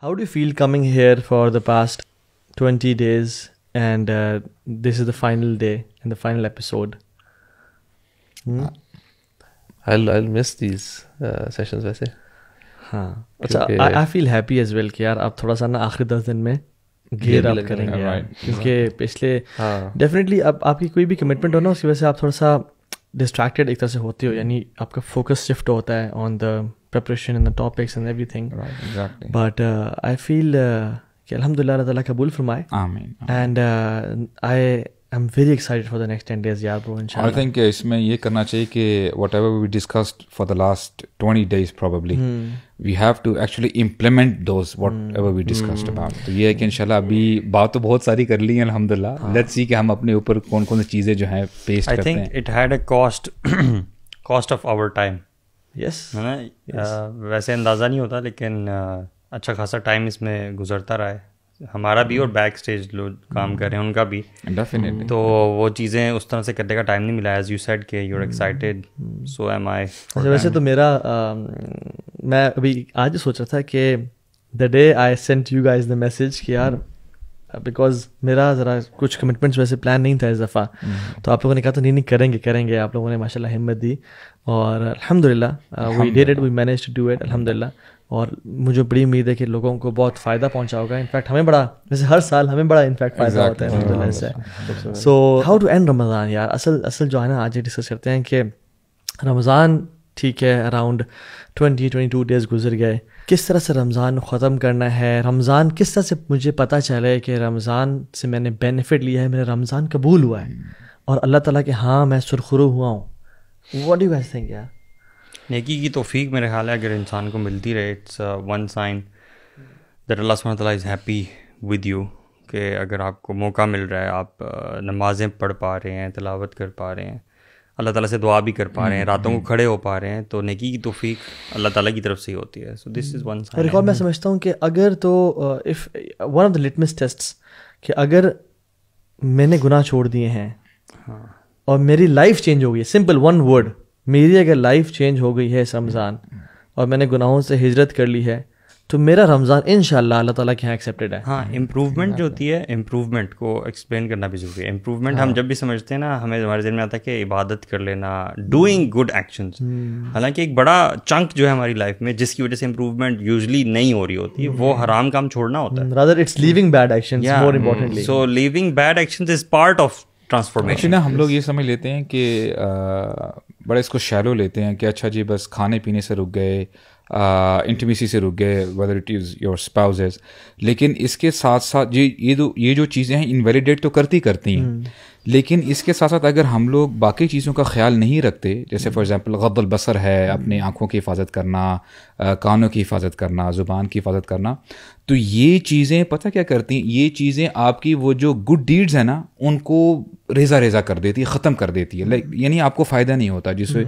How do you feel coming here for the past 20 days and this is the final day and the final episode? I'll miss these sessions ویسے. ہاں اچھا I feel happy as well کہ یار آپ تھوڑا سا نا آخری 10 دن میں گیئر اپ کریں گے یار, کیونکہ پچھلے ڈیفینیٹلی اب آپ کی کوئی بھی کمٹمنٹ ہو نا اس کی وجہ سے آپ تھوڑا سا ڈسٹریکٹیڈ ایک طرح سے ہوتے ہو, یعنی آپ کا فوکس شفٹ ہوتا ہے آن دا preparation and the topics and everything. Right, exactly. But I feel کہ الحمدللہ اللہ تعالیٰ قبول فرمائے. Amen. And I am very excited for the next 10 days yaar bro, inshallah. I think اس میں یہ کرنا چاہیے کہ whatever we discussed for the last 20 days probably we have to actually implement those whatever we discussed about. تو یہ ہے کہ انشاءاللہ ابھی بات تو بہت ساری کر لی ہیں الحمدللہ. Let's see کہ ہم اپنے اوپر کون کون سی چیزیں جو ہیں پیسٹ کرتے ہیں. I think it had a cost of our time. Yes. ہے نا, ویسے اندازہ نہیں ہوتا لیکن اچھا خاصا ٹائم اس میں گزرتا رہا ہے ہمارا بھی اور بیک اسٹیج لوگ کام کر رہے ہیں ان کا بھی. Definitely. تو وہ چیزیں اس طرح سے کرنے کا ٹائم نہیں ملا. ایز یو سیڈ کہ you are excited, so am I. اچھا ویسے تو میرا میں ابھی آج سوچ رہا تھا کہ the day I sent you guys the message کہ یار بیکاز میرا ذرا کچھ کمٹمنٹس ویسے پلان نہیں تھا اس دفعہ, تو آپ لوگوں نے کہا تو نہیں کریں گے. آپ لوگوں نے ماشاء اللہ ہمت دی اور الحمد للہ we did it, we manage to do it الحمد للہ. اور مجھے بڑی امید ہے کہ لوگوں کو بہت فائدہ پہنچا ہوگا. انفیکٹ ہمیں بڑا ویسے ہر سال ہمیں بڑا انفیکٹ فائدہ ہوتا ہے الحمد للہ سے. سو ہاؤ ٹو اینڈ رمضان یار, اصل جو ہے نا آج یہ ڈسکس کرتے ہیں کہ رمضان ٹھیک ہے اراؤنڈ 22 ڈیز گزر گئے, کس طرح سے رمضان ختم کرنا ہے, رمضان کس طرح سے مجھے پتہ چلے کہ رمضان سے میں نے بینیفٹ لیا ہے, میرا رمضان قبول ہوا ہے اور اللہ تعالیٰ کہ ہاں میں سرخرو ہوا ہوں. What do you guys think یار؟ نیکی کی توفیق میرے خیال ہے اگر انسان کو ملتی رہے, اٹس ون سائن دیٹ اللہ سبحانہ تعالیٰ از ہیپی ود یو, کہ اگر آپ کو موقع مل رہا ہے, آپ نمازیں پڑھ پا رہے ہیں, تلاوت کر پا رہے ہیں, اللہ تعالیٰ سے دعا بھی کر پا رہے ہیں, راتوں کو کھڑے ہو پا رہے ہیں, تو نیکی کی توفیق اللہ تعالیٰ کی طرف سے ہی ہوتی ہے. سو this is one sine. Record میں سمجھتا ہوں کہ اگر تو if one of the litmus tests کہ اگر میں نے گناہ چھوڑ دیے ہیں اور میری لائف چینج ہو گئی ہے, سمپل ون ورڈ, میری اگر لائف چینج ہو گئی ہے اس رمضان اور میں نے گناہوں سے ہجرت کر لی ہے, تو میرا رمضان انشاءاللہ اللہ تعالیٰ کے یہاں ایکسیپٹیڈ ہے. ہاں, امپروومنٹ جو ہوتی ہے, امپروومنٹ کو ایکسپلین کرنا بھی ضروری ہے. امپروومنٹ ہم جب بھی سمجھتے ہیں نا, ہمیں ہمارے ذہن میں آتا ہے کہ عبادت کر لینا, ڈوئنگ گڈ ایکشنز, حالانکہ ایک بڑا چنک جو ہے ہماری لائف میں جس کی وجہ سے امپروومنٹ یوزلی نہیں ہو رہی ہوتی, وہ حرام کام چھوڑنا ہوتا ہے. rather it's leaving bad actions more importantly. So leaving bad actions is part of transformation. نا ہم لوگ یہ سمجھ لیتے ہیں کہ بڑا اس کو شیلو لیتے ہیں کہ اچھا جی بس کھانے پینے سے رک گئے, انٹیمیسی سے رک گئے, whether it is your spouses. لیکن اس کے ساتھ ساتھ یہ جو چیزیں ہیں انویلیڈیٹ تو کرتی ہیں, لیکن اس کے ساتھ ساتھ اگر ہم لوگ باقی چیزوں کا خیال نہیں رکھتے, جیسے فار ایگزامپل غض البصر ہے, اپنے آنکھوں کی حفاظت کرنا, کانوں کی حفاظت کرنا, زبان کی حفاظت کرنا, تو یہ چیزیں پتہ کیا کرتی ہیں, یہ چیزیں آپ کی وہ جو گڈ ڈیڈز ہیں نا ان کو ریزہ کر دیتی ہے, ختم کر دیتی ہے. یعنی آپ کو فائدہ نہیں ہوتا. جسے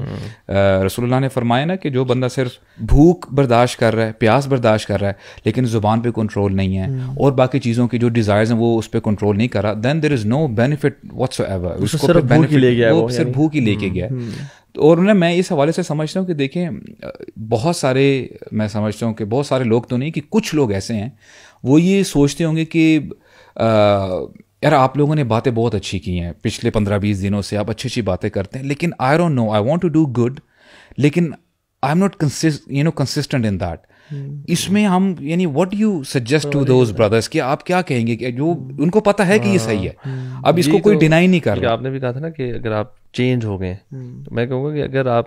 رسول اللہ نے فرمایا نا کہ جو بندہ صرف بھوک برداشت کر رہا ہے, پیاس برداشت کر رہا ہے, لیکن زبان پہ کنٹرول نہیں ہے اور باقی چیزوں کی جو ڈیزائرز ہیں وہ اس پہ کنٹرول نہیں کر رہا, دین دیر از نو بینیفٹ واٹس ایور. اس کو صرف بھوک ہی لے کے گیا. اور میں اس حوالے سے سمجھتا ہوں کہ دیکھیں بہت سارے, میں سمجھتا ہوں کہ بہت سارے لوگ تو نہیں کہ کچھ لوگ ایسے ہیں وہ یہ سوچتے ہوں گے کہ یار آپ لوگوں نے باتیں بہت اچھی کی ہیں پچھلے 15-20 دنوں سے, آپ اچھی باتیں کرتے ہیں, لیکن I don't know, I want to do good, لیکن I am not consistent in that. اس میں ہم یعنی what you suggest to those brothers کہ آپ کیا کہیں گے کہ جو ان کو پتہ ہے کہ یہ صحیح ہے, اب اس کو کوئی ڈینائی نہیں کر رہا. آپ نے بھی کہا تھا نا کہ اگر آپ چینج ہو گئے, میں کہوں گا کہ اگر آپ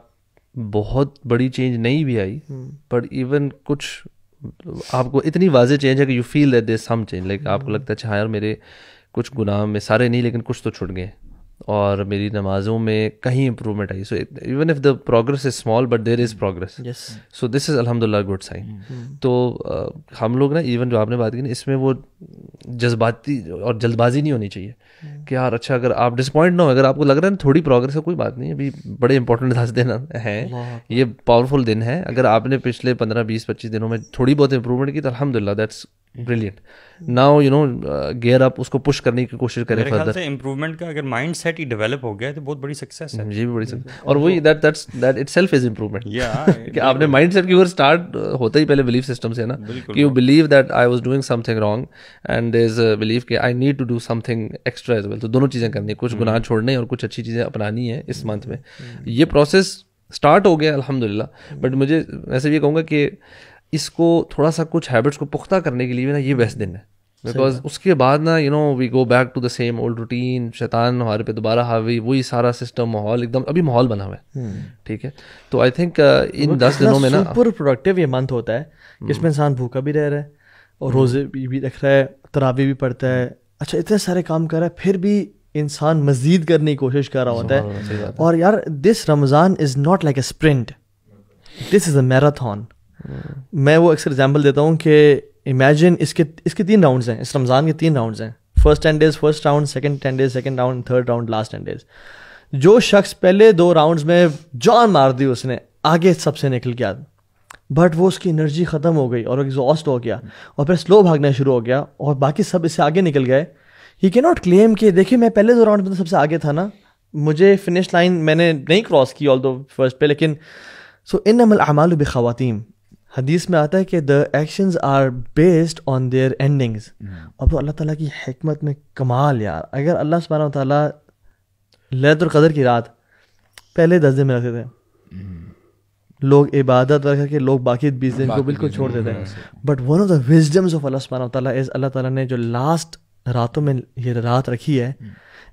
بہت بڑی چینج نہیں بھی آئی بٹ ایون کچھ آپ کو اتنی واضح چینج ہے کہ you feel that there some change, like آپ کو لگتا ہے اچھا ہاں یار میرے کچھ گناہ میں سارے نہیں لیکن کچھ تو چھٹ گئے اور میری نمازوں میں کہیں امپروومنٹ آئی. So even if the progress is small but there is progress, so this is الحمد للہ گڈ سائن. تو ہم لوگ نا ایون جو آپ نے بات کی نا اس میں وہ جذباتی اور جلد بازی نہیں ہونی چاہیے کہ یار اچھا اگر آپ ڈسپوائنٹ نہ ہو, اگر آپ کو لگ رہا ہے تھوڑی پروگرس ہے کوئی بات نہیں, ابھی بڑے امپورٹنٹ 10 دن ہیں, یہ پاورفل دن ہے. اگر آپ نے پچھلے 15-20-25 دنوں میں تھوڑی بہت امپروومنٹ کی تو الحمد للہ that's brilliant. Now you know gear up, اس کو push کرنے کی کوشش کریں میرے خیال further. سے امپروومنٹ کا اگر مائنڈ سیٹ ہی ڈیولپ ہو گیا تو بہت بڑی سکسیس ہے. یہ بھی بڑی اور وہی that itself is improvement. Yeah, کہ آپ نے مائنڈ سیٹ کی اوپر اسٹارٹ ہوتا ہی پہلے بلیف سسٹم سے نا, کہ you believe that I was doing something wrong and there is a belief کہ I need to do something extra as well. تو دونوں چیزیں کرنی ہے, کچھ گناہ چھوڑنے اور کچھ اچھی چیزیں اپنانی ہے اس منتھ میں. یہ پروسیس اسٹارٹ ہو گیا الحمد للہ. بٹ مجھے ویسے یہ کہوں گا کہ اس کو تھوڑا سا کچھ ہیبٹس کو پختہ کرنے کے لیے نا یہ بیسٹ دن ہے, بیکاز اس کے بعد نا you know we go back to the same old routine. شیطان ہمارے پہ دوبارہ حاوی, وہی سارا سسٹم ماحول ایک دم ابھی ماحول بنا ہوا ہے. ٹھیک ہے, تو آئی تھنک ان 10 دنوں میں نا سپر پروڈکٹیو یہ منتھ ہوتا ہے جس میں انسان بھوکا بھی رہ رہا ہے اور روزے بھی رکھ رہا ہے, تراویح بھی پڑھتا ہے, اچھا اتنے سارے کام کر رہا ہے, پھر بھی انسان مزید کرنے کی کوشش کر رہا ہوتا ہے. اور یار this Ramzan is not like a sprint, this is a marathon. میں وہ اکثر ایگزامپل دیتا ہوں کہ امیجن اس کے 3 راؤنڈز ہیں, اس رمضان کے 3 راؤنڈز ہیں. First 10 days first round, second 10 days second round, third round last 10 days. جو شخص پہلے 2 راؤنڈز میں جان مار دی اس نے, آگے سب سے نکل گیا, بٹ وہ اس کی انرجی ختم ہو گئی اور ایگزاسٹ ہو گیا اور پھر سلو بھاگنا شروع ہو گیا اور باقی سب اس سے آگے نکل گئے. ہی کی ناٹ کلیم کہ دیکھیے میں پہلے 2 راؤنڈ میں سب سے آگے تھا نا, مجھے فنش لائن میں نے نہیں کراس کی آل دو فرسٹ پہ, لیکن سو انما الاعمال بخواتیم. حدیث میں آتا ہے کہ the actions are based on their endings. اور تو اللہ تعالیٰ کی حکمت میں کمال یار, اگر اللہ سبحانہ وتعالیٰ لیلۃ القدر کی رات پہلے 10 دن میں رکھتے تھے, لوگ عبادت کر کے لوگ باقی 20 دن کو بالکل چھوڑ دیتے ہیں. But one of the wisdoms of Allah سبحانہ وتعالیٰ از اللہ تعالیٰ نے جو لاسٹ راتوں میں یہ رات رکھی ہے,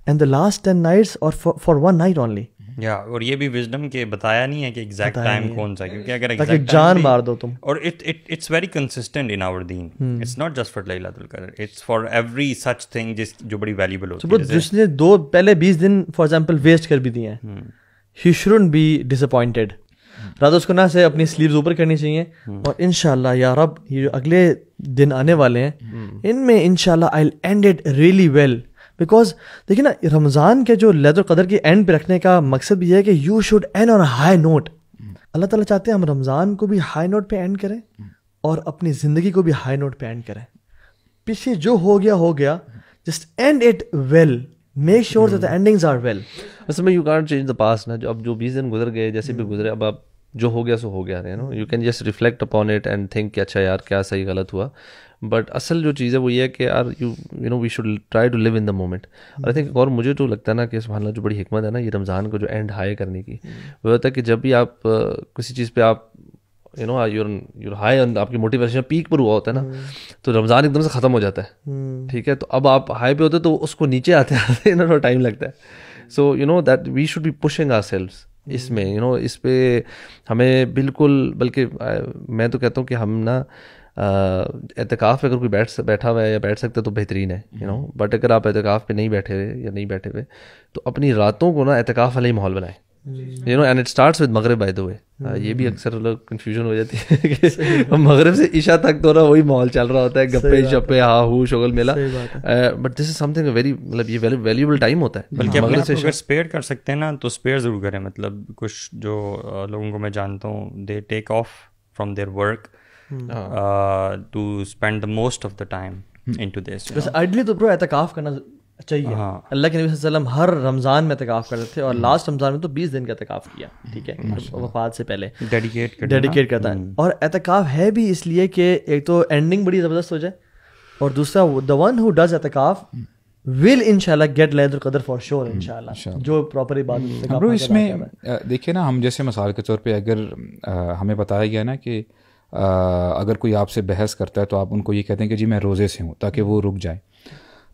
اینڈ دا لاسٹ 10 nights اور فار 1 night only. یا اور یہ بھی وزڈم کہ بتایا نہیں ہے کہ ایگزیکٹ ٹائم کون سا, کیونکہ اگر تاکہ جان مار دو تم. اور it's very consistent in our دین, اٹس ناٹ جسٹ فار لیلۃ القدر, it's for every such thing جو بڑی ویلیبل ہوتی ہے. جس نے 2 پہلے 20 دن فار ایگزامپل ویسٹ کر بھی دیے ہیں, ہی شوڈنٹ بی ڈس اپوائنٹیڈ. رات اس کو نہ سے اپنی سلیوز اوپر کرنی چاہیے, اور انشاءاللہ یا رب یہ جو اگلے دن آنے والے ہیں ان میں انشاءاللہ I will end it really well. Because دیکھیں نا, رمضان کے جو لیلۃ القدر کے اینڈ پہ رکھنے کا مقصد بھی ہے کہ you should end on a high note. Allah تعالیٰ چاہتے ہیں ہم رمضان کو بھی ہائی نوٹ پہ اینڈ کریں اور اپنی زندگی کو بھی ہائی نوٹ پہ اینڈ کریں. پیچھے جو ہو گیا, just end it well, make sure that the endings are well. اصل میں you can't change the past نا. اب جو 20 دن گزر گئے جیسے بھی گزرے, اب آپ جو ہو گیا سو ہو گیا, you can just reflect upon it and think کہ اچھا یار کیا صحیح غلط ہوا. بٹ اصل جو چیز ہے وہ یہ ہے کہ یار you know we should try to live in the moment. اور آئی تھنک اور مجھے تو لگتا ہے نا کہ سبحان اللہ جو بڑی حکمت ہے نا یہ رمضان کو جو اینڈ ہائی کرنے کی, وہ ہوتا ہے کہ جب بھی آپ کسی چیز پہ آپ یو نو یور ہائی, آپ کی موٹیویشن پیک پر ہوا ہوتا ہے نا, تو رمضان ایک دم سے ختم ہو جاتا ہے. ٹھیک ہے, تو اب آپ ہائی پہ ہوتے تو اس کو نیچے آتے آتے نا تھوڑا ٹائم لگتا ہے. So you know that we should be pushing ourselves اس میں, یو نو اس پہ ہمیں بالکل, بلکہ میں تو کہتا ہوں کہ ہم نا اعتکاف پہ اگر کوئی بیٹھا ہوا ہے یا بیٹھ سکتا ہے تو بہترین ہے, یو نو. بٹ اگر آپ اعتکاف پہ نہیں بیٹھے ہوئے یا نہیں بیٹھے ہوئے تو اپنی راتوں کو نا اعتکاف والا ہی ماحول بنائیں, you know. And it starts with Maghrib by the way. یہ بھی اکثر لوگ کنفیوژن ہو جاتی ہے کہ مغرب سے عشاء تک تو نا وہی ماحول چل رہا ہوتا ہے, گپے شپے ہا ہو شغل میلا. But this is some thing very, مطلب یہ ویلیوبل ٹائم ہوتا ہے. بلکہ اپنے اگر اسپیئر کر سکتے ہیں نا تو اسپیئر ضرور کریں. مطلب کچھ جو لوگوں کو میں جانتا ہوں, they take off from their work to spend the most of the time into this. بس آئیڈلی تو برو اعتکاف کرنا چاہیے. اللہ کے نبی صلی اللہ علیہ وسلم ہر رمضان میں اعتکاف کرتے تھے, اور لاسٹ رمضان میں تو 20 دن کا اعتکاف کیا. ٹھیک ہے, وفات سے پہلے ڈیڈیکیٹ کرتا ہے. اور اعتکاف ہے بھی اس لیے کہ ایک تو اینڈنگ بڑی زبردست ہو جائے, اور دوسرا the one who does اعتکاف will انشاءاللہ get لیلۃ القدر for sure انشاءاللہ, جو پراپر عبادت. برو اس میں دیکھیے نا, ہم جیسے مثال کے طور پہ اگر ہمیں بتایا گیا نا کہ اگر کوئی آپ سے بحث کرتا ہے تو آپ ان کو یہ کہتے ہیں کہ جی میں روزے سے ہوں, تاکہ وہ رک جائیں.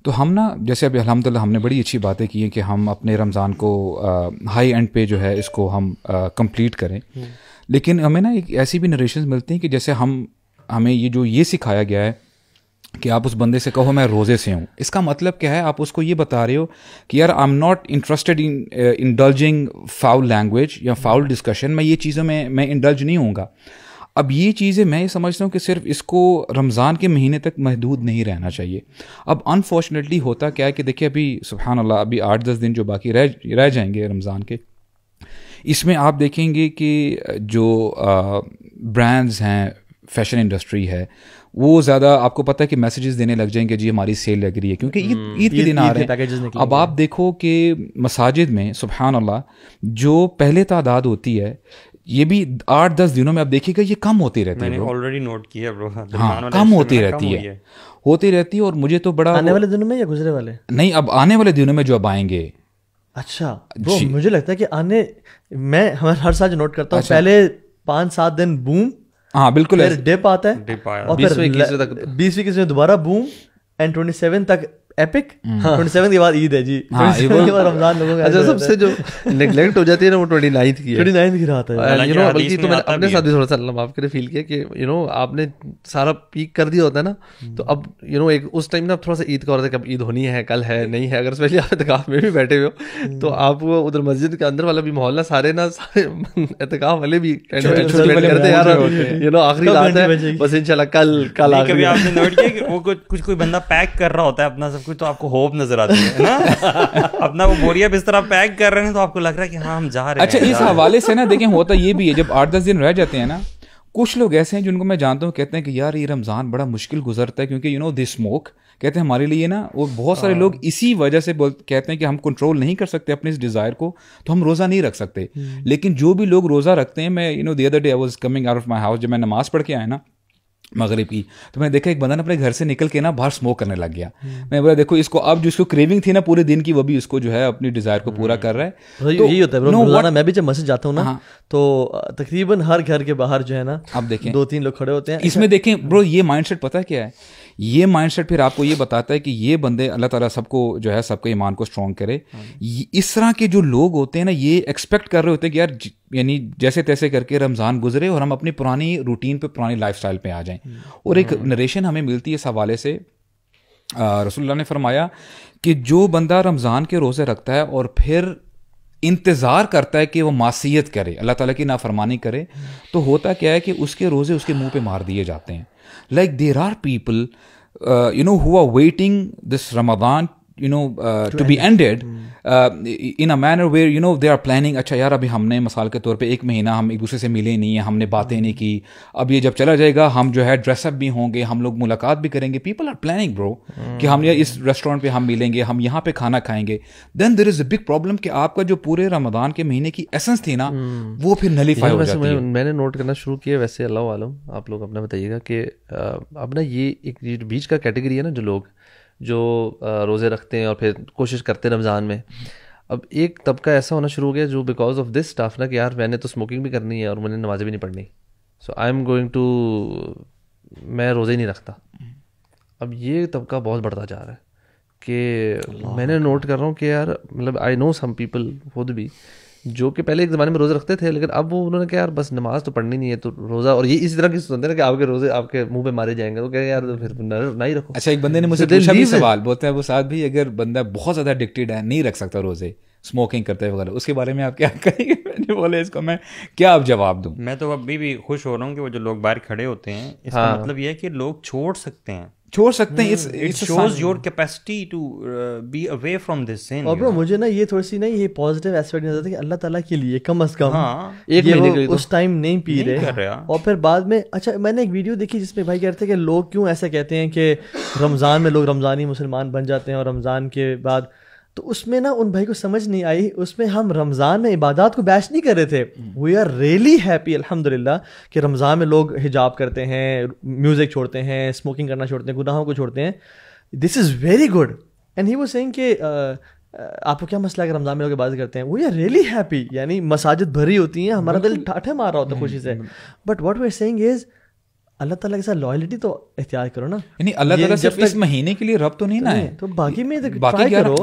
تو ہم نا جیسے ابھی الحمدللہ ہم نے بڑی اچھی باتیں کی ہیں کہ ہم اپنے رمضان کو ہائی اینڈ پہ جو ہے اس کو ہم کمپلیٹ کریں. لیکن ہمیں نا ایک ایسی بھی نریشنز ملتی ہیں کہ جیسے ہمیں یہ سکھایا گیا ہے کہ آپ اس بندے سے کہو میں روزے سے ہوں. اس کا مطلب کیا ہے؟ آپ اس کو یہ بتا رہے ہو کہ یار آئی am not interested in indulging foul language یا فاؤل ڈسکشن. میں یہ چیزوں میں انڈلج نہیں ہوں گا. اب یہ چیزیں میں یہ سمجھتا ہوں کہ صرف اس کو رمضان کے مہینے تک محدود نہیں رہنا چاہیے. اب انفارچونیٹلی ہوتا کیا ہے کہ دیکھیے ابھی سبحان اللہ ابھی 8-10 دن جو باقی رہ جائیں گے رمضان کے, اس میں آپ دیکھیں گے کہ جو برانڈز ہیں, فیشن انڈسٹری ہے, وہ زیادہ آپ کو پتہ ہے کہ میسیجز دینے لگ جائیں گے جی ہماری سیل لگ رہی ہے کیونکہ عید کے دن آ رہے ہیں. اب آپ دیکھو کہ مساجد میں سبحان اللہ جو پہلے تعداد ہوتی ہے یہ بھی 8-10 دنوں میں آپ دیکھیے گا یہ کم ہوتی رہتی ہے. میں نے آلریڈی نوٹ کیا برو. ہاں کم ہوتی رہتی ہے اور مجھے تو بڑا آنے والے دنوں میں یا گزرے والے نہیں اب آنے والے دنوں میں جو اب آئیں گے. اچھا برو مجھے لگتا ہے کہ میں ہر سال جو نوٹ کرتا ہوں پہلے 5-7 دن بوم, ہاں بالکل پھر ڈپ آتا ہے اور پھر 20-21 میں دوبارہ بوم اینڈ 27 تک ایپک, 27 کے بعد عید ہے جی, 27 کے بعد رمضان لوگوں کا. اچھا سب سے جو نیگلیکٹ ہو جاتی ہے نا وہ 29 کی ہے, 29 کی رات ہے. بلکہ تو میں نے اپنے ساتھ بھی تھوڑا سا اللہ معاف کرے فیل کیا کہ آپ نے سارا پیک کر دیا ہوتا ہے نا تو اب ایک اس ٹائم نا تھوڑا سا عید کا ہوتا ہے کہ اب عید ہونی ہے کل ہے نہیں ہے. اگر اسپیشلی آپ اعتکاف میں بھی بیٹھے ہوئے ہو تو آپ ادھر مسجد کے اندر والا بھی ماحول نا سارے اعتکاف والے بھی کرتے یار آخری رات ہے بس انشاءاللہ کل کبھی آپ نے نوٹ کیا کہ وہ کچھ کوئی بندہ پیک کر رہا ہوتا ہے اپنا سب کچھ تو آپ کو ہوپ نظر آتی ہے نا اپنا وہ بوریا بستر پیک کر رہے ہیں تو آپ کو لگ رہا ہے کہ ہاں ہم جا رہے ہیں. اچھا اس حوالے سے نا دیکھیں ہوتا یہ بھی ہے جب 8-10 دن رہ جاتے ہیں نا کچھ لوگ ایسے ہیں جن کو میں جانتا ہوں کہتے ہیں کہ یار یہ رمضان بڑا مشکل گزرتا ہے کیونکہ دے اسموک کہتے ہیں ہمارے لیے نا وہ بہت سارے لوگ اسی وجہ سے کہتے ہیں کہ ہم کنٹرول نہیں کر سکتے اپنے اس ڈیزائر کو تو ہم روزہ نہیں رکھ سکتے. لیکن جو بھی لوگ روزہ رکھتے ہیں میں the other day I was coming out of my house جب میں نماز پڑھ کے آیا نا مغرب کی تو میں نے دیکھا ایک بندہ اپنے گھر سے نکل کے نا باہر اسموک کرنے لگ گیا. میں بولا دیکھو اس کو اب جو اس کو کریونگ تھی نا پورے دن کی وہ بھی اس کو جو ہے اپنی ڈیزائر کو پورا کر رہا ہے. یہی ہوتا ہے روزانہ میں بھی جب مسجد جاتا ہوں نا تو تقریباً ہر گھر کے باہر جو ہے نا اب دیکھیں 2-3 لوگ کھڑے ہوتے ہیں. اس میں دیکھیں برو یہ مائنڈ سیٹ پتہ کیا ہے, یہ مائنڈ سیٹ پھر آپ کو یہ بتاتا ہے کہ یہ بندے اللہ تعالیٰ سب کو جو ہے سب کے ایمان کو اسٹرانگ کرے. اس طرح کے جو لوگ ہوتے ہیں نا یہ ایکسپیکٹ کر رہے ہوتے ہیں کہ یار یعنی جیسے تیسے کر کے رمضان گزرے اور ہم اپنی پرانی روٹین پہ پرانی لائف اسٹائل پہ آ جائیں. اور ایک نریشن ہمیں ملتی ہے اس حوالے سے رسول اللہ نے فرمایا کہ جو بندہ رمضان کے روزے رکھتا ہے اور پھر انتظار کرتا ہے کہ وہ معصیت کرے اللہ تعالیٰ کی نافرمانی کرے تو ہوتا کیا ہے کہ اس کے روزے اس کے منہ پہ مار دیے جاتے ہیں. Like there are people who are waiting this Ramadan to be ended in a manner where they are planning اچھا یار ابھی ہم نے مثال کے طور پہ 1 مہینہ ہم ایک دوسرے سے ملے نہیں ہیں, ہم نے باتیں نہیں کی, اب یہ جب چلا جائے گا ہم جو ہے ڈریس اپ بھی ہوں گے, ہم لوگ ملاقات بھی کریں گے. پیپل آر پلاننگ برو کہ ہم اس ریسٹورینٹ پہ ہم ملیں گے, ہم یہاں پہ کھانا کھائیں گے. دین دیر از اے بگ پرابلم کہ آپ کا جو پورے رمضان کے مہینے کی ایسنس تھی نا وہ پھر نلیفائی ہو جاتی ہے. میں نے نوٹ کرنا شروع کیا ویسے اللہ عالم آپ لوگ اپنا بتائیے گا کہ اب نا یہ ایک بیچ کا کیٹیگری ہے نا جو لوگ جو روزے رکھتے ہیں اور پھر کوشش کرتے ہیں رمضان میں. اب ایک طبقہ ایسا ہونا شروع ہو گیا جو بیکاز آف دس اسٹاف نا کہ یار میں نے تو اسموکنگ بھی کرنی ہے اور مجھے نمازیں بھی نہیں پڑھنی, سو آئی ایم گوئنگ ٹو میں روزے ہی نہیں رکھتا. اب یہ طبقہ بہت بڑھتا جا رہا ہے کہ میں نے نوٹ کر رہا ہوں کہ یار مطلب آئی نو سم پیپل خود بھی جو کہ پہلے ایک زمانے میں روزے رکھتے تھے لیکن اب وہ انہوں نے کہا یار بس نماز تو پڑھنی نہیں ہے تو روزہ, اور یہ اسی طرح کی سنتے ہیں نا کہ آپ کے روزے آپ کے منہ پہ مارے جائیں گے تو کہ یار پھر نہ ہی رکھو. اچھا ایک بندے نے مجھے پوچھا بھی سوال, بولتے ہیں وہ ساتھ بھی اگر بندہ بہت زیادہ ایڈکٹیڈ ہے نہیں رکھ سکتا روزے اسموکنگ کرتے وغیرہ اس کے بارے میں آپ کیا کہیں گے؟ میں نے بولے اس کو میں کیا اب جواب دوں. میں تو ابھی بھی خوش ہو رہا ہوں کہ وہ جو لوگ باہر کھڑے ہوتے ہیں اس کا مطلب یہ ہے کہ لوگ چھوڑ سکتے ہیں It shows your capacity to be away from this sin. اور مجھے نا یہ تھوڑی سی نا یہ پازیٹیو ایسپیکٹ نظر آتا ہے کہ اللہ تعالیٰ کے لیے کم از کم ایک مہینے اس ٹائم نہیں پی رہے اور پھر بعد میں. اچھا میں نے ایک ویڈیو دیکھی جس میں بھائی کہتے ہیں کہ لوگ کیوں ایسا کہتے ہیں کہ رمضان میں لوگ رمضانی مسلمان بن جاتے ہیں اور رمضان کے بعد, تو اس میں نا ان بھائی کو سمجھ نہیں آئی. اس میں ہم رمضان میں عبادات کو بیش نہیں کر رہے تھے. وی آر ریئلی ہیپی الحمد للہ کہ رمضان میں لوگ حجاب کرتے ہیں, میوزک چھوڑتے ہیں, اسموکنگ کرنا چھوڑتے ہیں, گناہوں کو چھوڑتے ہیں. This is very good. And he was saying کہ آپ کو کیا مسئلہ ہے کہ رمضان میں لوگ عبادت کرتے ہیں. وی آر ریئلی ہیپی, یعنی مساجد بھری ہوتی ہیں, ہمارا دل ٹھاٹھے مار رہا ہوتا ہے خوشی سے. But what we are saying is Allah تعالیٰ کے ساتھ لائلٹی تو اختیار کرو نا. یعنی اللہ تعالیٰ صرف اس مہینے کے لیے رب تو نہیں نا ہے, تو باقی میں ٹرائی کرو,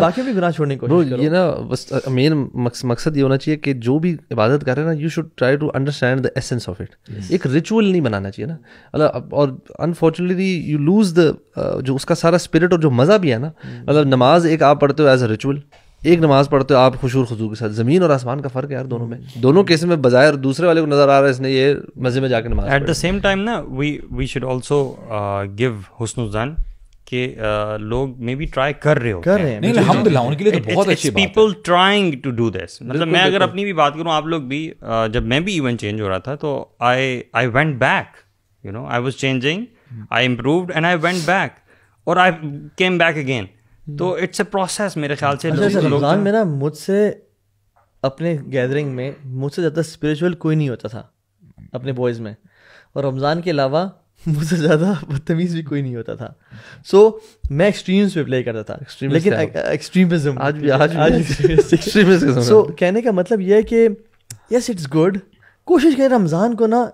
باقی بھی گناہ چھوڑنے کی کوشش کرو. یہ نا بس مین مقصد یہ ہونا چاہیے کہ جو بھی عبادت کر رہے ہیں نا you should try to understand the essence of it. ایک ریچول نہیں بنانا چاہیے نا, اور انفارچونیٹلی یو لوز دا جو اس کا سارا اسپرٹ اور جو مزہ بھی ہے نا. مطلب نماز ایک آپ پڑھتے ہو ایز اے ریچول, ایک نماز پڑھتے ہو آپ خشوع خضوع کے ساتھ. زمین اور آسمان کا فرق ہے یار دونوں میں. دونوں کیسز میں بظاہر دوسرے والے کو نظر آ رہا ہے اس نے یہ مزے میں جا کے نماز. ایٹ دا سیم ٹائم نا وی شوڈ آلسو گیو حسن الظن کہ لوگ میں بھی ٹرائی کر رہے ہیں. نہیں الحمدللہ ان کے لیے تو بہت اچھی بات ہے. People trying to do this. مطلب میں اگر اپنی بھی بات کروں, آپ لوگ بھی, جب میں بھی ایونٹ چینج ہو رہا تھا تو I went back, I was changing I improved and I went back or I came back again. تو اٹس اے پروسیس میرے خیال سے. رمضان میں نا مجھ سے اپنے گیدرنگ میں مجھ سے زیادہ اسپریچول کوئی نہیں ہوتا تھا اپنے بوائز میں, اور رمضان کے علاوہ مجھ سے زیادہ بدتمیز بھی کوئی نہیں ہوتا تھا. سو میں ایکسٹریمز پہ پلے کرتا تھا, لیکن ایکسٹریمزم سو کہنے کا مطلب یہ ہے کہ یس اٹس گڈ, کوشش کریں رمضان کو نا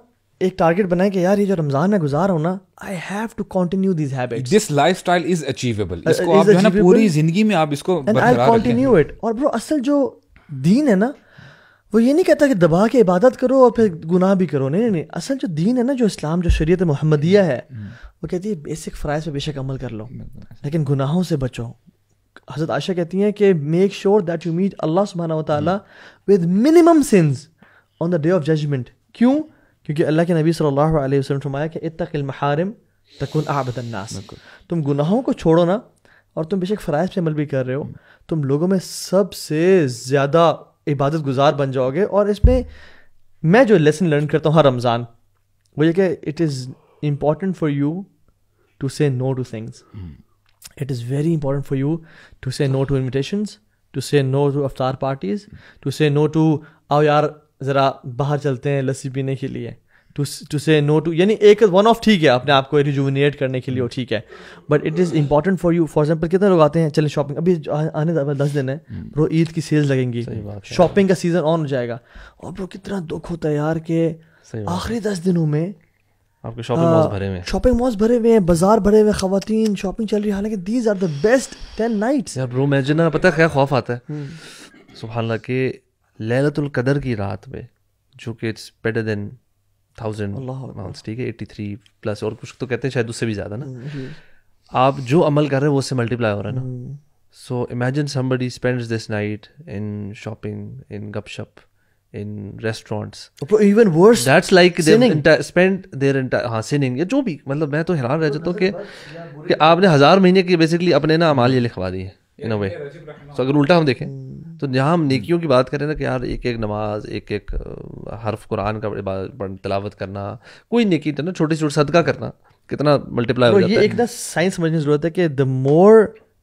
ایک ٹارگیٹ بنائیں کہ یار یہ جو رمضان میں گزار ہوں نا, I have to continue these habits, this lifestyle is achievable, اس کو آپ جو ہے نا پوری زندگی میں آپ اس کو برقرار رکھیں. اور برو اصل جو دین ہے نا وہ یہ نہیں کہتا کہ دبا کے عبادت کرو اور پھر گناہ بھی کرو, نہیں نہیں, اصل جو دین ہے نا, جو اسلام, جو شریعت محمدیہ ہے, وہ کہتی ہے بیسک فرائض پہ بے شک عمل کر لو لیکن گناہوں سے بچو. حضرت عائشہ کہتی ہیں کہ make sure that you meet Allah سبحانہ و تعالیٰ with minimum sins on the day of judgment. کیوں؟ کیونکہ اللہ کے نبی صلی اللہ علیہ وسلم فرمایا کہ اتق المحارم تکن اعبد الناس, تم گناہوں کو چھوڑو نا اور تم بے شک فرائض پہ عمل بھی کر رہے ہو, تم لوگوں میں سب سے زیادہ عبادت گزار بن جاؤ گے. اور اس میں میں جو لیسن لرن کرتا ہوں ہر رمضان وہ یہ کہ it is important for you to say no to things. It is very important for you to say no to invitations, to say no to افطار parties, to say no to آؤ یار ذرا باہر چلتے ہیں لسی پینے کے لیے, ٹو سے نو ٹو, یعنی ایک ون آف ٹھیک ہے اپنے آپ کو ریجوونیٹ کرنے کے لیے وہ ٹھیک ہے, but it is important for you. For example کتنے لوگ آتے ہیں چلیں شاپنگ, ابھی آنے 10 دن ہے برو, عید کی سیلز لگیں گی, شاپنگ کا سیزن آن ہو جائے گا, اور برو کتنا دکھ ہوتا ہے یار کہ آخری 10 دنوں میں آپ کے شاپنگ مالز بھرے ہوئے ہیں, شاپنگ مالز بھرے ہوئے ہیں, بازار بھرے ہوئے, خواتین شاپنگ چل رہی ہے, حالانکہ these are the best 10 nights. یار برو امیجن, پتہ ہے خوف آتا ہے سبحان اللہ کہ لیلۃ القدر کی رات میں, جو کہ اٹس بیٹر دین 1000 مانس, ٹھیک ہے, 83 پلس, اور کچھ تو کہتے ہیں شاید اس سے بھی زیادہ نا, آپ جو عمل کر رہے ہیں وہ اس سے ملٹیپلائی ہو رہا ہے نا. So imagine somebody spends this night in shopping, in گپ شپ, in restaurants, even worse, that's like they spend their entire sinning, یا جو بھی, مطلب میں تو حیران رہ جاتا ہوں کہ آپ نے 1000 مہینے کی بیسکلی اپنے نا اعمال یہ لکھوا دیے ان اے وے. سو اگر الٹا ہم دیکھیں تو جہاں ہم نیکیوں کی بات کریں نا کہ یار ایک ایک نماز, ایک ایک حرف قرآن کا تلاوت کرنا, کوئی نیکی نا چھوٹی چھوٹی صدقہ کرنا, کتنا ملٹیپلائی ہو جاتا ہے. یہ ایک نا سائنس سمجھنے کی ضرورت ہے کہ دا مور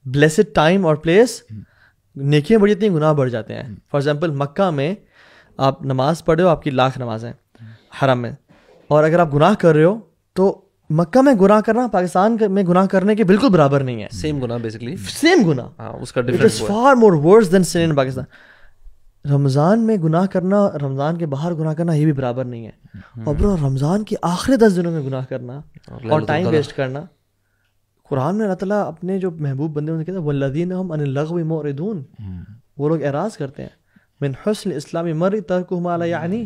بلیسڈ ٹائم اور پلیس نیکیاں بڑھ جاتی ہیں, گناہ بڑھ جاتے ہیں. فار ایگزامپل مکہ میں آپ نماز پڑھے ہو, آپ کی 1,00,000 نمازیں حرم میں, اور اگر آپ گناہ کر رہے ہو تو مکہ میں گناہ کرنا پاکستان میں گناہ کرنے کے بالکل برابر نہیں ہے. سیم گناہ بیسکلی, سیم گناہ, اس کا ڈفرنس فار مور ورس دین سن ان پاکستان. رمضان میں گناہ کرنا, رمضان کے باہر گناہ کرنا یہ بھی برابر نہیں ہے. اور برو رمضان کے آخری 10 دنوں میں گناہ کرنا اور ٹائم ویسٹ کرنا, قرآن میں اللہ تعالیٰ اپنے جو محبوب بندے ہیں کہتے ہیں والذین هم عن اللغو معرضون, وہ لوگ اعراض کرتے ہیں. من حسن اسلام المرء ترکہ ما لا یعنی,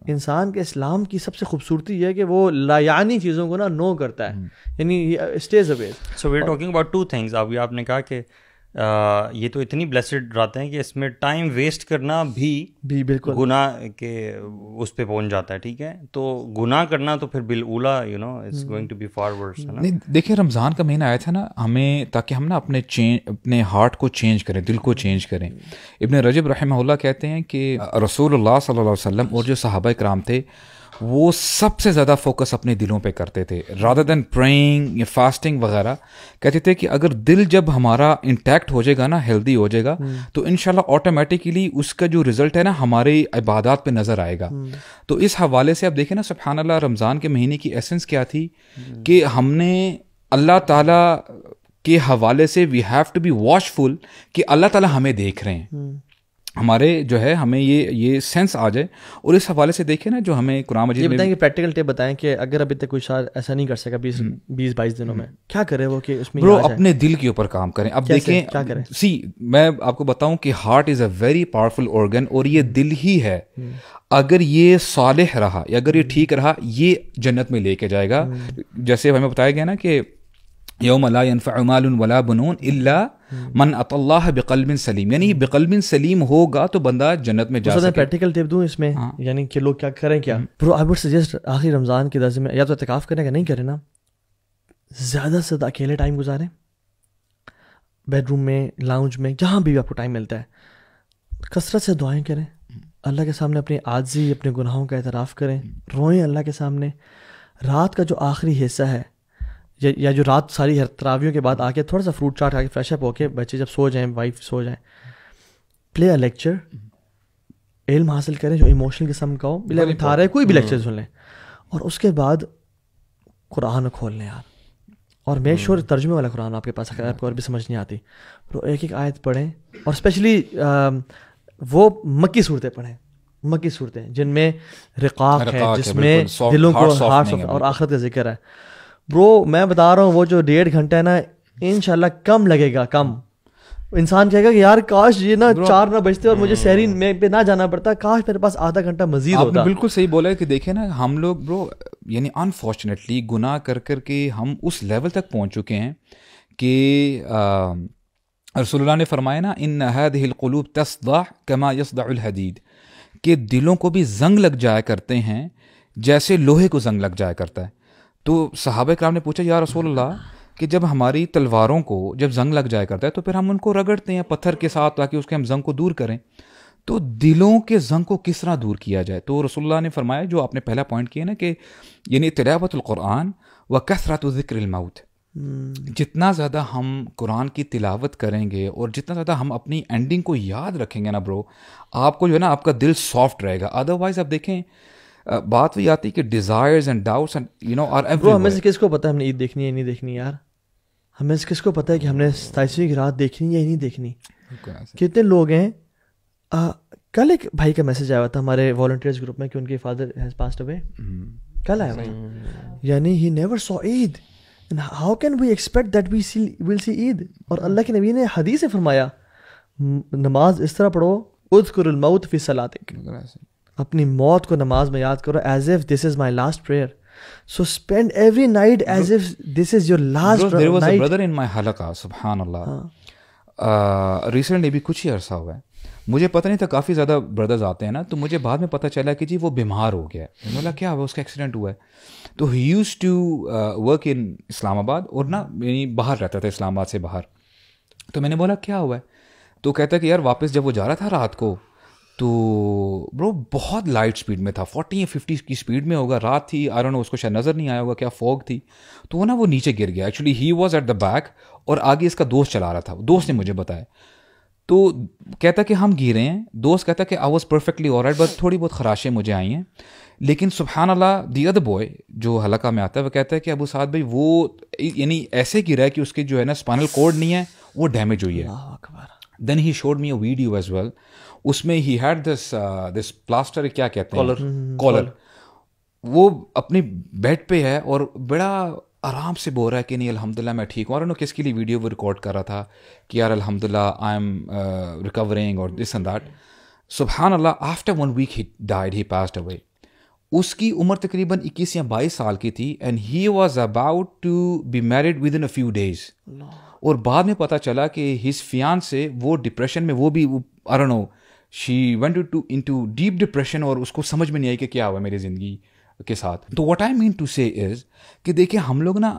انسان کے اسلام کی سب سے خوبصورتی یہ ہے کہ وہ لا یعنی چیزوں کو نا نو کرتا ہے, یعنی stays away. So we are talking about 2 things. ابھی آپ نے کہا کہ یہ تو اتنی بلیسڈ رہتے ہیں کہ اس میں ٹائم ویسٹ کرنا بھی بالکل گناہ کے اس پہ پہنچ جاتا ہے, ٹھیک ہے, تو گناہ کرنا تو پھر بالاولا you know it's going to be for worse. نہیں دیکھیں, رمضان کا مہینہ آیا تھا نا ہمیں, تاکہ ہم نا اپنے ہارٹ کو چینج کریں, دل کو چینج کریں. ابن رجب رحمہ اللہ کہتے ہیں کہ رسول اللہ صلی اللہ علیہ وسلم اور جو صحابہ کرام تھے وہ سب سے زیادہ فوکس اپنے دلوں پہ کرتے تھے رادر دین پریئنگ یا فاسٹنگ وغیرہ. کہتے تھے کہ اگر دل جب ہمارا انٹیکٹ ہو جائے گا نا, ہیلدی ہو جائے گا, تو انشاءاللہ آٹومیٹکلی اس کا جو رزلٹ ہے نا ہماری عبادات پہ نظر آئے گا. تو اس حوالے سے آپ دیکھیں نا سبحان اللہ, رمضان کے مہینے کی ایسنس کیا تھی کہ ہم نے اللہ تعالیٰ کے حوالے سے وی ہیو ٹو بی واچفل کہ اللہ تعالیٰ ہمیں دیکھ رہے ہیں, ہمارے جو ہے ہمیں یہ سینس آ جائے. اور اس حوالے سے دیکھیں نا جو ہمیں قرآن مجید میں بتائیں کہ پریکٹیکل ٹپ بتائیں کہ اگر ابھی تک کوئی شاید ایسا نہیں کر سکا 20-22 دنوں میں, کیا کرے وہ کہ اس میں برو اپنے دل کے اوپر کام کریں. اب دیکھیں کیا کریں, میں آپ کو بتاؤں کہ heart is a very powerful organ, اور یہ دل ہی ہے, اگر یہ صالح رہا یا اگر یہ ٹھیک رہا یہ جنت میں لے کے جائے گا. جیسے ہمیں بتایا گیا نا کہ یوم لا ينفع مال ولا بنون الا من اتى الله بقلب سلیم, یعنی بقلب سلیم ہوگا تو بندہ جنت میں جا سکے. پریکٹیکل ٹپ دوں اس میں, یعنی کہ لوگ کیا کریں, کیا برو آئی وڈ سجیسٹ آخری رمضان کے درجے میں یا تو اعتکاف کریں, کہ نہیں کریں نا, زیادہ سے زیادہ اکیلے ٹائم گزاریں, بیڈ روم میں, لاؤنج میں, جہاں بھی آپ کو ٹائم ملتا ہے, کثرت سے دعائیں کریں, اللہ کے سامنے اپنی عاجزی, اپنے گناہوں کا اعتراف کریں, روئیں اللہ کے سامنے. رات کا جو آخری حصہ ہے یا جو رات ساری تراویوں کے بعد آ کے تھوڑا سا فروٹ چاٹ کھا کے فریش اپ ہو کے بچے جب سو جائیں, وائف سو جائیں, پلے اے لیکچر, علم حاصل کریں جو ایموشنل قسم کا ہو, بلا اٹھا رہے کوئی بھی لیکچر سن لیں, اور اس کے بعد قرآن کھول لیں یار, اور میک شور ترجمے والا قرآن آپ کے پاس, اگر آپ کو عربی سمجھ نہیں آتی تو ایک ایک آیت پڑھیں, اور اسپیشلی وہ مکی صورتیں پڑھیں, مکی صورتیں جن میں رقاق ہے, جس میں دلوں کو ہارٹ اور آخرت کا ذکر ہے. برو میں بتا رہا ہوں وہ جو 1.5 گھنٹہ ہے نا انشاءاللہ کم لگے گا, کم. انسان کہے گا کہ یار کاش یہ نا 4 نہ بجتے اور مجھے سحری میں پہ نہ جانا پڑتا, کاش میرے پاس آدھا گھنٹہ مزید ہوتا. آپ نے بالکل صحیح بولا ہے کہ دیکھیں نا ہم لوگ برو یعنی انفارچونیٹلی گناہ کر کر کے ہم اس لیول تک پہنچ چکے ہیں کہ رسول اللہ نے فرمایا نا ان هذه القلوب تصدع كما يصدع الحديد, کہ دلوں کو بھی زنگ لگ جایا کرتے ہیں جیسے لوہے کو زنگ لگ جایا کرتا ہے. تو صحابہ کرام نے پوچھا یا رسول اللہ کہ جب ہماری تلواروں کو جب زنگ لگ جایا کرتا ہے تو پھر ہم ان کو رگڑتے ہیں پتھر کے ساتھ تاکہ اس کے ہم زنگ کو دور کریں, تو دلوں کے زنگ کو کس طرح دور کیا جائے؟ تو رسول اللہ نے فرمایا جو آپ نے پہلا پوائنٹ کیا نا کہ یعنی تلاوت القرآن و کثرت ذکر الموت, جتنا زیادہ ہم قرآن کی تلاوت کریں گے اور جتنا زیادہ ہم اپنی اینڈنگ کو یاد رکھیں گے نا برو, آپ کو جو ہے نا آپ کا دل سافٹ رہے گا. ادروائز آپ دیکھیں بات وہی آتی ہے کہ desires and doubts and you know are every. ہمیں سے کس کو پتہ ہے ہم نے عید دیکھنی ہے نہیں دیکھنی یار؟ ہمیں سے کس کو پتہ ہے کہ ہم نے 27ویں کی رات دیکھنی ہے یا نہیں دیکھنی؟ کتنے لوگ ہیں. کل ایک بھائی کا میسج آیا تھا ہمارے والنٹیئرز گروپ میں کہ ان کے فادر ہیز پاسڈ اوے, کل آیا تھا, یعنی he never saw Eid. How can we expect that we will see Eid? اور اللہ کے نبی نے حدیث سے فرمایا نماز اس طرح پڑھو اذکر الموت فی صلاتک, اپنی موت کو نماز میں یاد کرو as if this is my last prayer. So spend every night as if this is your last night. There was a brother in my halaqah, subhan Allah. Recently بھی کچھ ہی عرصہ ہوا ہے, مجھے پتہ نہیں تھا, کافی زیادہ بردرز آتے ہیں نا, تو مجھے بعد میں پتہ چلا کہ جی وہ بیمار ہو گیا ہے. میں نے بولا کیا ہوا؟ اس کا ایکسیڈنٹ ہوا ہے. تو he used to work in اسلام آباد, اور نا یعنی باہر رہتا تھا اسلام آباد سے باہر. تو میں نے بولا کیا ہوا ہے؟ تو کہتا ہے کہ یار واپس جب وہ جا رہا تھا رات کو تو برو بہت لائٹ سپیڈ میں تھا, 40 یا 50 کی سپیڈ میں ہوگا, رات تھی, آئی ڈونٹ نو, اس کو شاید نظر نہیں آیا ہوگا, کیا فوگ تھی, تو وہ نا وہ نیچے گر گیا. Actually he was at the back اور آگے اس کا دوست چلا رہا تھا, دوست نے مجھے بتایا. تو کہتا کہ ہم گرے ہیں, دوست کہتا کہ آئی واز پرفیکٹلی آلرائٹ, بس تھوڑی بہت خراشیں مجھے آئی ہیں. لیکن سبحان اللہ دی ادر بوائے جو حلقہ میں آتا ہے وہ کہتا ہے کہ ابو سعد بھائی وہ یعنی ایسے گرا ہے کہ اس کے جو ہے نا اسپائنل کورڈ نہیں ہے, وہ ڈیمیج ہوئی ہے. Then he showed me a video as well, اس میں ہی ہیڈ دس پلاسٹر, کیا کہتے ہیں, کالر, وہ اپنے بیڈ پہ ہے اور بڑا آرام سے بول رہا ہے کہ نہیں الحمدللہ میں ٹھیک ہوں. اور انہوں کس کے لیے ویڈیو وہ ریکارڈ کر رہا تھا کہ یار الحمدللہ آئی ایم ریکورنگ اور دس اینڈ دیٹ. سبحان اللہ, after 1 week he died, he passed away. اس کی عمر تقریباً 21 یا 22 سال کی تھی, and he was about to be married within a few days. اور بعد میں پتہ چلا کہ ہز فیانسے وہ ڈپریشن میں, وہ بھی I don't know, she went into deep depression, اور اس کو سمجھ میں نہیں آئی کہ کیا ہوا میری زندگی کے ساتھ. تو واٹ آئی مین ٹو سے از کہ دیکھیں ہم لوگ نا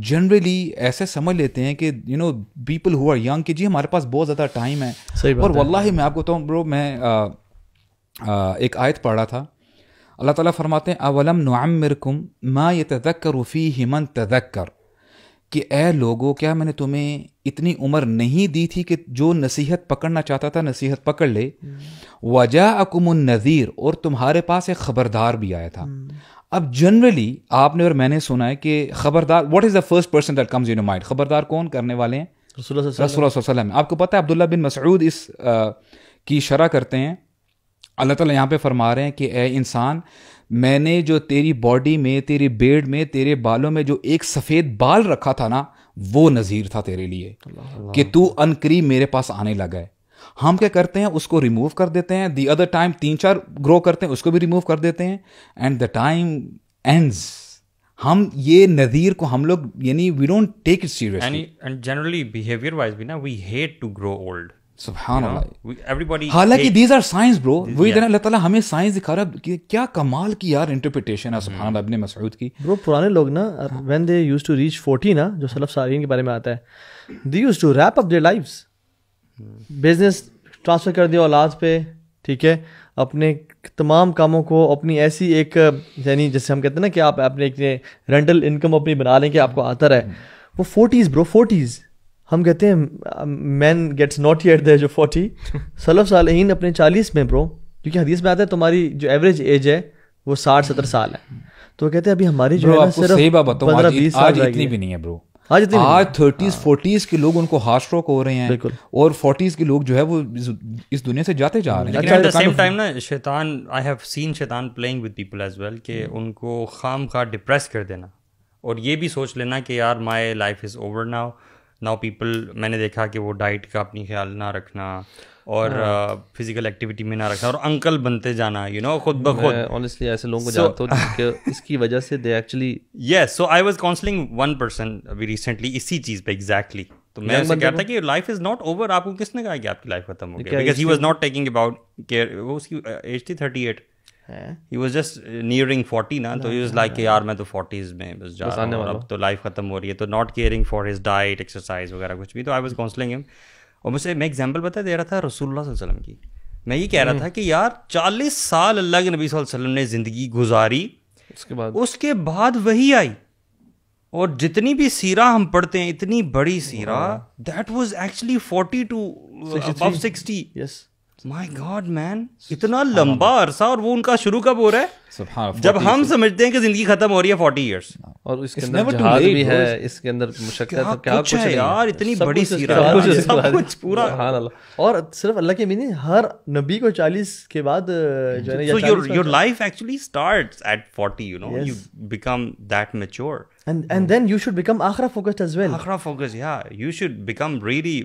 جنرلی ایسے سمجھ لیتے ہیں کہ you know people who are young کہ جی ہمارے پاس بہت زیادہ ٹائم ہے. اور واللہ میں آپ کو بتاؤں برو, میں ایک آیت پڑھ رہا تھا, اللہ تعالیٰ فرماتے ہیں اولم نعمرکم ما یتذکر فیہ من تذکر, کہ اے لوگو کیا میں نے تمہیں اتنی عمر نہیں دی تھی کہ جو نصیحت پکڑنا چاہتا تھا نصیحت پکڑ لے. وجاءکم النذیر, اور تمہارے پاس ایک خبردار بھی آیا تھا. اب جنرلی آپ نے اور میں نے سنا ہے کہ خبردار, what is the first person that comes in your mind, خبردار کون کرنے والے ہیں؟ رسول اللہ صلی اللہ علیہ وسلم. آپ کو پتہ ہے عبداللہ بن مسعود اس کی شرح کرتے ہیں, اللہ تعالیٰ یہاں پہ فرما رہے ہیں کہ اے انسان, میں نے جو تیری باڈی میں, تیری بیڈ میں, تیرے بالوں میں جو ایک سفید بال رکھا تھا نا, وہ نذیر تھا تیرے لیے کہ تو ان قریب میرے پاس آنے لگا ہے. ہم کیا کرتے ہیں, اس کو ریموو کر دیتے ہیں, دی ادر ٹائم 3-4 گرو کرتے ہیں, اس کو بھی ریموو کر دیتے ہیں, اینڈ دا ٹائم اینڈز. ہم یہ نذیر کو ہم لوگ یعنی we don't take it seriously, and generally behaviour wise بھی نا we hate to grow old. سبحان اللہ. Everybody حالانکہ دیز آر سائنس برو, وہی دینا اللہ تعالیٰ ہمیں سائنس دکھا رہا ہے کہ کیا کمال کی یار انٹرپریٹیشن ہے سبحان اللہ ابن مسعود کی. برو پرانے لوگ نا when they used to reach 40 نا, جو سلف صالحین کے بارے میں آتا ہے, they used to wrap up their lives, business transfer کر دیا اولاد پہ, ٹھیک ہے, اپنے تمام کاموں کو اپنی ایسی ایک یعنی جیسے ہم کہتے ہیں نا کہ آپ اپنے ایک رینٹل انکم اپنی بنا لیں کہ آپ کو آتا رہے. وہ 40s برو 40s ہم کہتے ہیں man gets not at the age of 40. سلف صالحین اپنے 40 میں برو, کیونکہ حدیث میں آتا ہے تمہاری جو ایوریج ایج ہے وہ 60-70 سال ہے. تو کہتے ہیں ابھی ہماری جو ہے صرف 15-20 سال اتنی بھی نہیں ہے برو. آج 30s 40s کے لوگ ان کو ہارٹ اسٹروک ہو رہے ہیں, اور 40s کے لوگ جو ہے وہ اس دنیا سے جاتے جا رہے ہیں. لیکن ایٹ دا سیم ٹائم نا شیطان, آئی ہیو سین شیطان playing with people as well, کہ ان کو خام خواہ ڈپریس کر دینا اور یہ بھی سوچ لینا کہ یار my life is over now people. میں نے دیکھا کہ وہ ڈائٹ کا اپنی خیال نہ رکھنا اور فزیکل ایکٹیویٹی میں نہ رکھنا اور انکل بنتے جانا خود بخود. آنیسٹلی ایسے لوگوں کو جانتا ہوں کہ اس کی وجہ سے they actually yes. So I was counselling one person ابھی ریسنٹلی اسی چیز پہ ایگزیکٹلی. تو میں اسے کہتا کہ لائف از ناٹ اوور. آپ کو کس نے کہا کہ آپ کی لائف ختم ہو گئی؟ Because he was not taking about care. وہ اس کی ایج تھی 38, ہی واز جسٹ نیئرنگ 40 نا. تو ہی واز لائک کہ یار میں تو 40s میں بس جا رہا ہوں, اب تو لائف ختم ہو رہی ہے. تو not caring for his diet exercise وغیرہ کچھ بھی. تو آئی واز کاؤنسلنگ ہم, اور مجھے میں ایگزامپل بتا دے رہا تھا رسول اللہ صلی اللہ علیہ وسلم کی. میں یہ کہہ رہا تھا کہ یار 40 سال اللہ کے نبی صلی اللہ علیہ وسلم نے زندگی گزاری, اس کے بعد وہی آئی, اور جتنی بھی سیرہ ہم پڑھتے ہیں اتنی بڑی سیرہ, that was actually 40 to above 60. Yes my god man, اتنا لمبا عرصہ. اور وہ ان کا شروع کب ہو رہا ہے؟ جب ہم سمجھتے ہیں کہ زندگی ختم ہو رہی ہے 40 ایئرس, اور اس کے اندر جہاد بھی ہے, اس کے اندر مشقت کیا کچھ ہے یار. اتنی بڑی سیرہ, سب کچھ پورا. سبحان اللہ. اور صرف اللہ کے نہیں, ہر نبی کو 40 کے بعد جو ہے نا your life actually starts at 40, you become that mature. And then you should become akhira focused as well. Akhira focused, yeah. You should become really,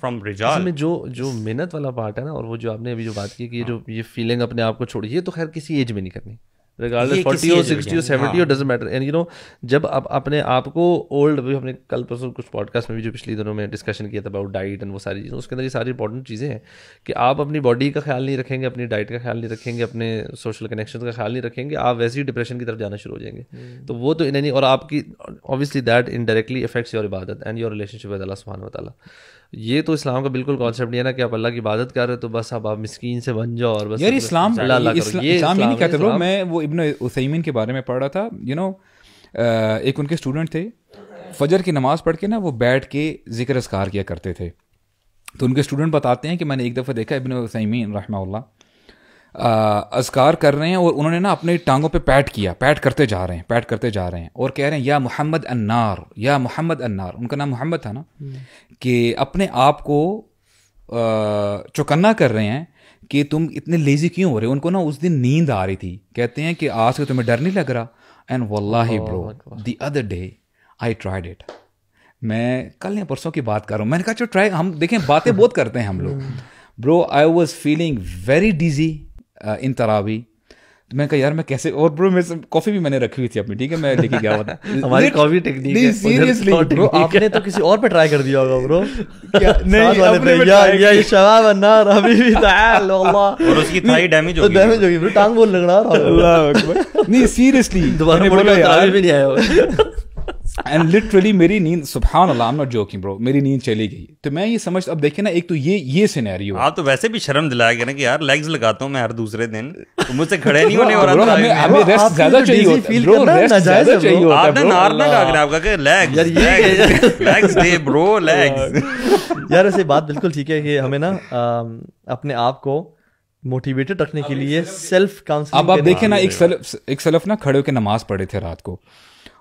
from rijal. میں جو محنت والا پارٹ ہے نا, اور وہ جو آپ نے ابھی جو بات کی کہ جو یہ فیلنگ اپنے آپ کو چھوڑی, یہ تو خیر کسی ایج میں نہیں کرنی, regardless 40 or 60 or 70 or doesn't matter. And جب آپ اپنے آپ کو اولڈ, ہم نے کل پرسوں کچھ پوڈ کاسٹ میں بھی جو پچھلی دنوں میں ڈسکشن کیا تھا اباؤٹ ڈائٹ اینڈ وہ ساری چیزیں, اس کے اندر یہ ساری امپورٹنٹ چیزیں ہیں کہ آپ اپنی باڈی کا خیال نہیں رکھیں گے, اپنی ڈائٹ کا خیال نہیں رکھیں گے, اپنے سوشل کنیکشن کا خیال نہیں رکھیں گے, آپ ویسے ہی ڈپریشن کی طرف جانا شروع ہو جائیں گے. تو وہ تو نہیں, اور آپ کی obviously that indirectly affects your عبادت and your relationship with اللہ سبحانہ و تعالیٰ. یہ تو اسلام کا بالکل کانسیپٹ نہیں ہے نا کہ آپ اللہ کی عبادت کر رہے تو بس اب آپ مسکین سے بن جاؤ اور بس. یار اسلام نہیں کہتے برو. میں وہ ابن عثیمین کے بارے میں پڑھ رہا تھا, ایک ان کے اسٹوڈنٹ تھے, فجر کی نماز پڑھ کے نا وہ بیٹھ کے ذکر اذکار کیا کرتے تھے. تو ان کے اسٹوڈنٹ بتاتے ہیں کہ میں نے ایک دفعہ دیکھا ابن عثیمین رحمہ اللہ اذکار کر رہے ہیں, اور انہوں نے نا اپنے ٹانگوں پہ پیٹ کرتے جا رہے ہیں اور کہہ رہے ہیں یا محمد النار, یا محمد النار. ان کا نام محمد تھا نا, کہ اپنے آپ کو چوکنا کر رہے ہیں کہ تم اتنے لیزی کیوں ہو رہے ہو. ان کو نا اس دن نیند آ رہی تھی, کہتے ہیں کہ آج سے تمہیں ڈر نہیں لگ رہا. اینڈ واللہ برو the other day I tried it. میں کل یا پرسوں کی بات کر رہا ہوں, میں نے کہا چلو ٹرائی, ہم دیکھیں باتیں بہت کرتے ہیں ہم لوگ. Bro I was feeling very dizzy in تراوی. تو میں نے کہا یار میں کیسے, اور برو میں کافی بھی میں نے رکھی ہوئی تھی اپنی, ٹھیک ہے, میں لے کے گیا ہوا تھا. ہماری کافی ٹیکنیک ہے سیریسلی برو, آپ نے تو کسی اور پہ ٹرائی کر دیا ہوگا برو. نہیں یا شباب النار حبیبی تعال واللہ, اور اس کی تھائی ڈیمیج ہوگی برو, ٹانگ بول لگنا. اللہ اکبر. نہیں سیریسلی دوبارہ مڑ کے تراویح بھی نہیں آیا ہوگا. اینڈ لٹرلی میری نیند, سبحان اللہ, آئی ایم ناٹ جوکنگ برو, میری نیند چلی گئی. تو میں یہ سمجھ, اب دیکھیں نا, ایک تو یہ سینیریو. آپ تو ویسے بھی شرم دلایا گیا نا کہ یار لیگز لگاتا ہوں میں ہر دوسرے دن, مجھ سے کھڑے نہیں ہونے والا. ہمیں ریسٹ زیادہ چاہیے ہوتا ہے برو, ریسٹ زیادہ چاہیے ہوتا ہے. آپ نے نار نہ کہا کہ آپ کا کہ لیگز دے برو, لیگز. یار ایسے بات بالکل ٹھیک ہے کہ ہمیں نا اپنے آپ کو موٹیویٹڈ رکھنے کے لیے سیلف کاؤنسلنگ. اب آپ دیکھیں نا, ایک سلف نا کھڑے ہو کے نماز پڑھے تھے رات کو,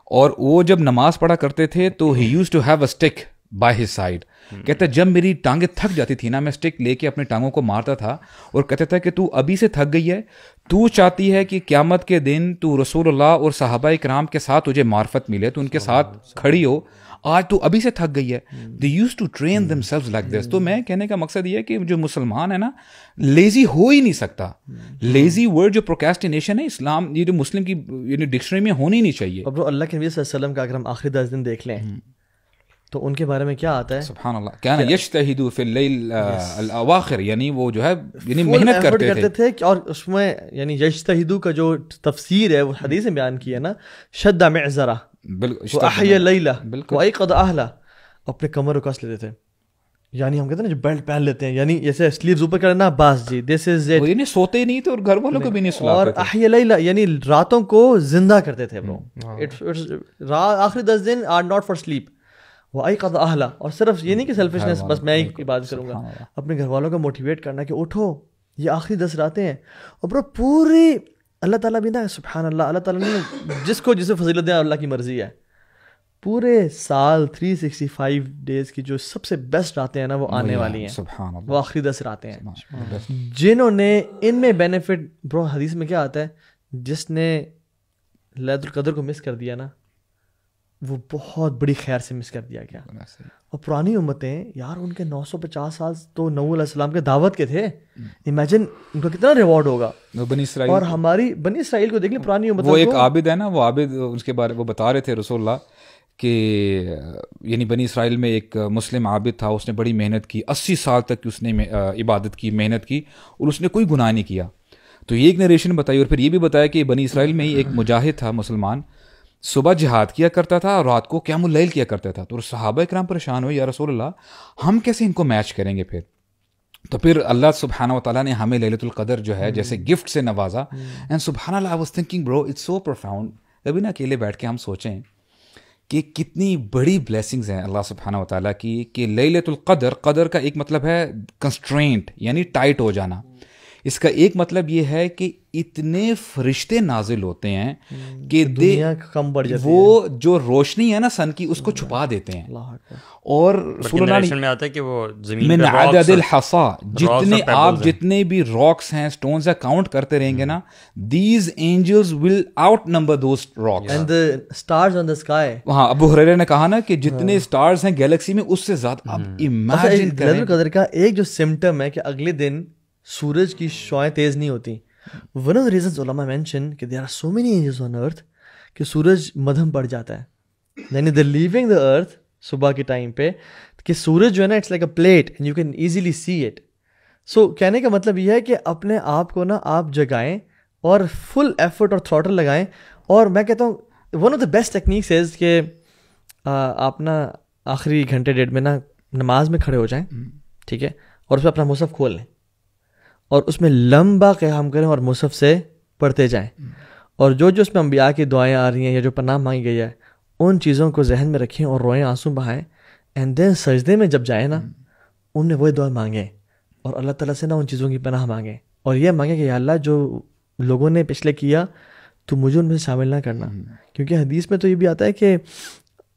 اور وہ جب نماز پڑھا کرتے تھے تو he used to have a stick by his side. کہتا ہے جب میری ٹانگیں تھک جاتی تھی نا, میں اسٹک لے کے اپنے ٹانگوں کو مارتا تھا اور کہتا تھا کہ تو ابھی سے تھک گئی ہے, تو چاہتی ہے کہ قیامت کے دن تو رسول اللہ اور صحابہ کرام کے ساتھ تجھے معرفت ملے, تو ان کے ساتھ کھڑی ہو, آج تو ابھی سے تھک گئی ہے. They used to train themselves like this. تو میں کہنے کا مقصد یہ ہے کہ جو مسلمان ہے نا, لیزی ہو ہی نہیں سکتا. لیزی ورڈ جو پروکیسٹینیشن ہے اسلام, یہ جو مسلم کی ڈکشنری میں ہونی نہیں چاہیے. اب اللہ کے نبی صلی اللہ علیہ وسلم کا اگر ہم آخری 10 دن دیکھ لیں تو ان کے بارے میں کیا آتا ہے؟ سبحان اللہ, کیا نا یجتہدوا فی اللیل الاواخر, یعنی وہ جو ہے یعنی محنت کرتے تھے. اور اس میں یعنی یجتہدوا کا جو تفسیر ہے وہ حدیث میں بیان کی ہے نا, شد معذرہ واحیا لیلہ وایقظ اہلہ, اپنے کمر کو کس لیتے تھے. یعنی ہم کہتے ہیں نا جو بیلٹ پہن لیتے ہیں, یعنی جیسے سلیوز اوپر کر لینا بس جی دس از اٹ. وہ سوتے نہیں تھے اور گھر والوں کو بھی نہیں اور سلاتے احیا لیلا یعنی راتوں کو زندہ کرتے تھے برو. آخری 10 دن آر ناٹ فار سلیپ. وہ ایقظ اہلا, اور صرف یہ نہیں کہ سیلفشنس بس میں ہی عبادت کروں گا, اپنے گھر والوں کو موٹیویٹ کرنا کہ اٹھو یہ آخری 10 راتیں ہیں. اور برو پوری اللہ تعالیٰ بھی نا سبحان اللہ, اللہ تعالیٰ نے جس کو جسے فضیلت دیں اللہ کی مرضی ہے. پورے سال 365 ڈیز کی جو سب سے بیسٹ راتیں ہیں نا وہ آنے والی ہیں, وہ آخری 10 راتیں ہیں جنہوں نے ان میں بینیفٹ. برو حدیث میں کیا آتا ہے, جس نے لیلۃ القدر کو مس کر دیا نا وہ بہت بڑی خیر سے مس کر دیا گیا. اور پرانی امتیں یار ان کے 950 سال تو نوح علیہ السلام کے دعوت کے تھے, امیجن ان کا کتنا ریوارڈ ہوگا. بنی اسرائیل اور ہماری بنی اسرائیل کو دیکھ لیں, پرانی امتوں وہ ایک عابد ہے نا, وہ عابد اس کے بارے وہ بتا رہے تھے رسول اللہ کہ یعنی بنی اسرائیل میں ایک مسلم عابد تھا, اس نے بڑی محنت کی, 80 سال تک اس نے عبادت کی, محنت کی, اور اس نے کوئی گناہ نہیں کیا. تو یہ ایک نریشن بتائی, اور پھر یہ بھی بتایا کہ بنی اسرائیل میں ہی ایک مجاہد تھا مسلمان, صبح جہاد کیا کرتا تھا اور رات کو قیام اللیل کیا کرتا تھا. تو صحابہ کرام پریشان ہوئے, یا رسول اللہ ہم کیسے ان کو میچ کریں گے پھر. تو پھر اللہ سبحانہ و تعالیٰ نے ہمیں لیلۃ القدر جو ہے جیسے گفٹ سے نوازا. اینڈ سبحان اللہ آئی واز تھنکنگ برو اٹس سو پروفاؤنڈ. کبھی نا اکیلے بیٹھ کے ہم سوچیں کہ کتنی بڑی بلیسنگز ہیں اللہ سبحانہ و تعالیٰ کی, کہ لیلۃ القدر, قدر کا ایک مطلب ہے کنسٹرینٹ یعنی ٹائٹ ہو جانا. اس کا ایک مطلب یہ ہے کہ اتنے فرشتے نازل ہوتے ہیں کہ کم بڑھ جاتی وہ جو روشنی ہے نا سن کی اس کو چھپا دیتے ہیں. اور رسول اللہ میں آتا ہے کہ وہ زمین من عدد الحصا, جتنے آپ جتنے بھی راکس ہیں اسٹونز ہیں کاؤنٹ کرتے رہیں گے نا, these angels will out number those rocks and the stars on the sky. ہاں ابو ہریرہ نے کہا نا کہ جتنے اسٹارز ہیں گیلیکسی میں اس سے زیادہ. اب امیجن کریں لیلۃ القدر کا ایک جو سمٹم ہے کہ اگلے دن سورج کی شعائیں تیز نہیں ہوتی. ون آف دا ریزنز علماء مینشن کہ there are so many angels on earth کہ سورج مدھم پڑ جاتا ہے, یعنی دے لیونگ دا ارتھ صبح کے ٹائم پہ, کہ سورج جو ہے نا it's like a plate and you can easily see it. So کہنے کا مطلب یہ ہے کہ اپنے آپ کو نا آپ جگائیں اور فل ایفرٹ اور تھروٹل لگائیں. اور میں کہتا ہوں one of the best techniques is کہ آپ نا آخری گھنٹے ڈیڑھ میں نا نماز میں کھڑے ہو جائیں, ٹھیک ہے, اور اس میں اپنا مصحف کھول لیں اور اس میں لمبا قیام کریں اور مصحف سے پڑھتے جائیں. اور جو اس میں انبیاء کی دعائیں آ رہی ہیں یا جو پناہ مانگی گئی ہے ان چیزوں کو ذہن میں رکھیں اور روئیں, آنسو بہائیں. اینڈ دین سجدے میں جب جائیں نا ان نے وہی دعا مانگیں اور اللہ تعالیٰ سے نا ان چیزوں کی پناہ مانگیں, اور یہ مانگیں کہ یا اللہ جو لوگوں نے پچھلے کیا تو مجھے ان میں سے شامل نہ کرنا. کیونکہ حدیث میں تو یہ بھی آتا ہے کہ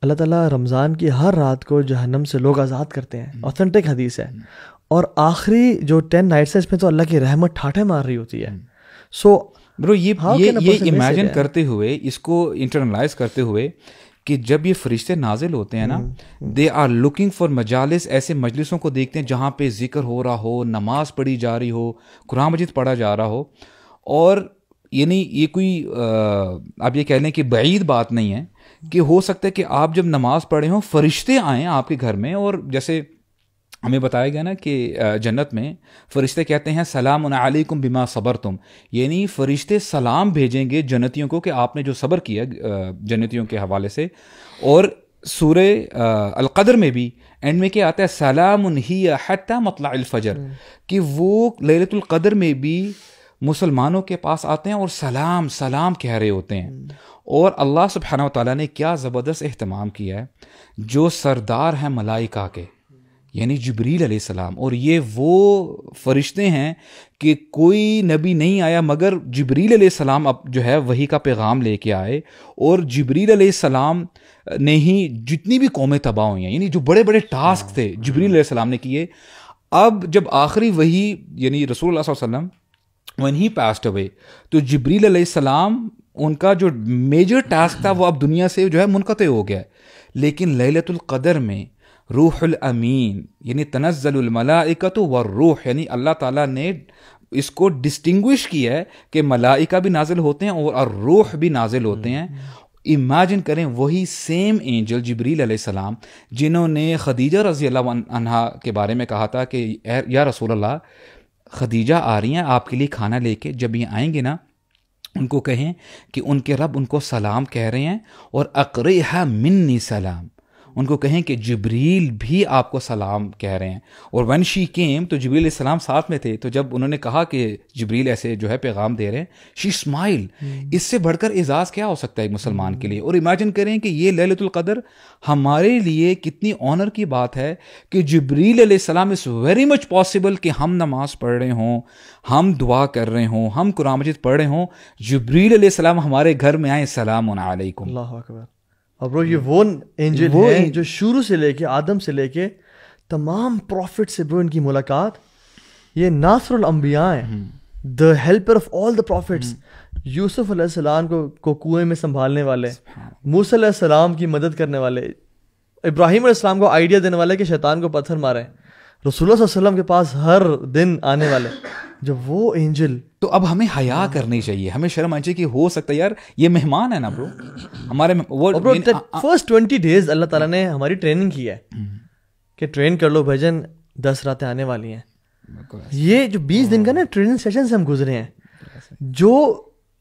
اللہ تعالیٰ رمضان کی ہر رات کو جہنم سے لوگ آزاد کرتے ہیں, اوتھینٹک حدیث ہے. اور آخری جو 10 نائٹس ہے اس میں تو اللہ کی رحمت ٹھاٹھے مار رہی ہوتی ہے. سو برو یہ امیجن کرتے ہوئے, اس کو انٹرنلائز کرتے ہوئے کہ جب یہ فرشتے نازل ہوتے ہیں نا, دے آر لوکنگ فار مجالس, ایسے مجلسوں کو دیکھتے ہیں جہاں پہ ذکر ہو رہا ہو, نماز پڑھی جا رہی ہو, قرآن مجید پڑھا جا رہا ہو. اور یعنی یہ کوئی آپ یہ کہہ لیں کہ بعید بات نہیں ہے کہ ہو سکتا ہے کہ آپ جب نماز پڑھے ہوں فرشتے آئیں آپ کے گھر میں. اور جیسے ہمیں بتایا گیا نا کہ جنت میں فرشتے کہتے ہیں سلام علیکم بما صبرتم, یعنی فرشتے سلام بھیجیں گے جنتیوں کو کہ آپ نے جو صبر کیا جنتیوں کے حوالے سے. اور سورہ القدر میں بھی اینڈ میں کیا آتا ہے سلام ہی حتی مطلع الفجر, کہ وہ لیلۃ القدر میں بھی مسلمانوں کے پاس آتے ہیں اور سلام سلام کہہ رہے ہوتے ہیں. اور اللہ سبحانہ و تعالیٰ نے کیا زبردست اہتمام کیا ہے, جو سردار ہیں ملائکہ کے یعنی جبریل علیہ السلام, اور یہ وہ فرشتے ہیں کہ کوئی نبی نہیں آیا مگر جبریل علیہ السلام اب جو ہے وحی کا پیغام لے کے آئے, اور جبریل علیہ السلام نے ہی جتنی بھی قومیں تباہ ہوئی ہیں, یعنی جو بڑے بڑے ٹاسک تھے جبریل علیہ السلام نے کیے. اب جب آخری وحی یعنی رسول اللہ صلی اللہ علیہ وسلم when he passed away, تو جبریل علیہ السلام ان کا جو میجر ٹاسک تھا وہ اب دنیا سے جو ہے منقطع ہو گیا. لیکن لیلۃ القدر میں روح الامین یعنی تنزل الملائکۃ والروح, یعنی اللہ تعالیٰ نے اس کو ڈسٹنگوش کیا ہے کہ ملائکہ بھی نازل ہوتے ہیں اور روح بھی نازل ہوتے ہیں. امیجن کریں وہی سیم اینجل جبریل علیہ السلام جنہوں نے خدیجہ رضی اللہ عنہا کے بارے میں کہا تھا کہ یا رسول اللہ خدیجہ آ رہی ہیں آپ کے لیے کھانا لے کے, جب یہ آئیں گے نا ان کو کہیں کہ ان کے رب ان کو سلام کہہ رہے ہیں اور اقرئھا منی سلام, ان کو کہیں کہ جبریل بھی آپ کو سلام کہہ رہے ہیں. اور when she came تو جبریل علیہ السلام ساتھ میں تھے, تو جب انہوں نے کہا کہ جبریل ایسے جو ہے پیغام دے رہے ہیں, she smiled. اس سے بڑھ کر اعزاز کیا ہو سکتا ہے ایک مسلمان کے لیے. اور امیجن کریں کہ یہ لیلۃ القدر ہمارے لیے کتنی آنر کی بات ہے کہ جبریل علیہ السلام از ویری مچ پاسبل کہ ہم نماز پڑھ رہے ہوں, ہم دعا کر رہے ہوں, ہم قرآن مجید پڑھ رہے ہوں, جبریل علیہ السلام ہمارے گھر میں آئے, السلام علیکم. اللہ اکبر. اور برو یہ وہ اینجل ہے جو شروع سے لے کے آدم سے لے کے تمام پروفٹ سے برو ان کی ملاقات, یہ ناصر الانبیاء ہیں, the helper of all the prophets. Yusuf علیہ السلام کو کنویں میں سنبھالنے والے, موسیٰ علیہ السلام کی مدد کرنے والے, ابراہیم علیہ السلام کو آئیڈیا دینے والے کہ شیطان کو پتھر مارے, رسول اللہ صلی اللہ علیہ وسلم کے پاس ہر دن آنے والے, جب وہ اینجل. تو اب ہمیں حیا کرنی چاہیے, ہمیں شرم آنی چاہیے کہ ہو سکتا ہے یار یہ مہمان ہے نا برو ہمارے. فرسٹ 20 days اللہ تعالیٰ نے ہماری ٹریننگ کی ہے کہ ٹرین کر لو بھجن, 10 راتیں آنے والی ہیں. یہ جو 20 دن کا نا ٹریننگ سیشن سے ہم گزرے ہیں, جو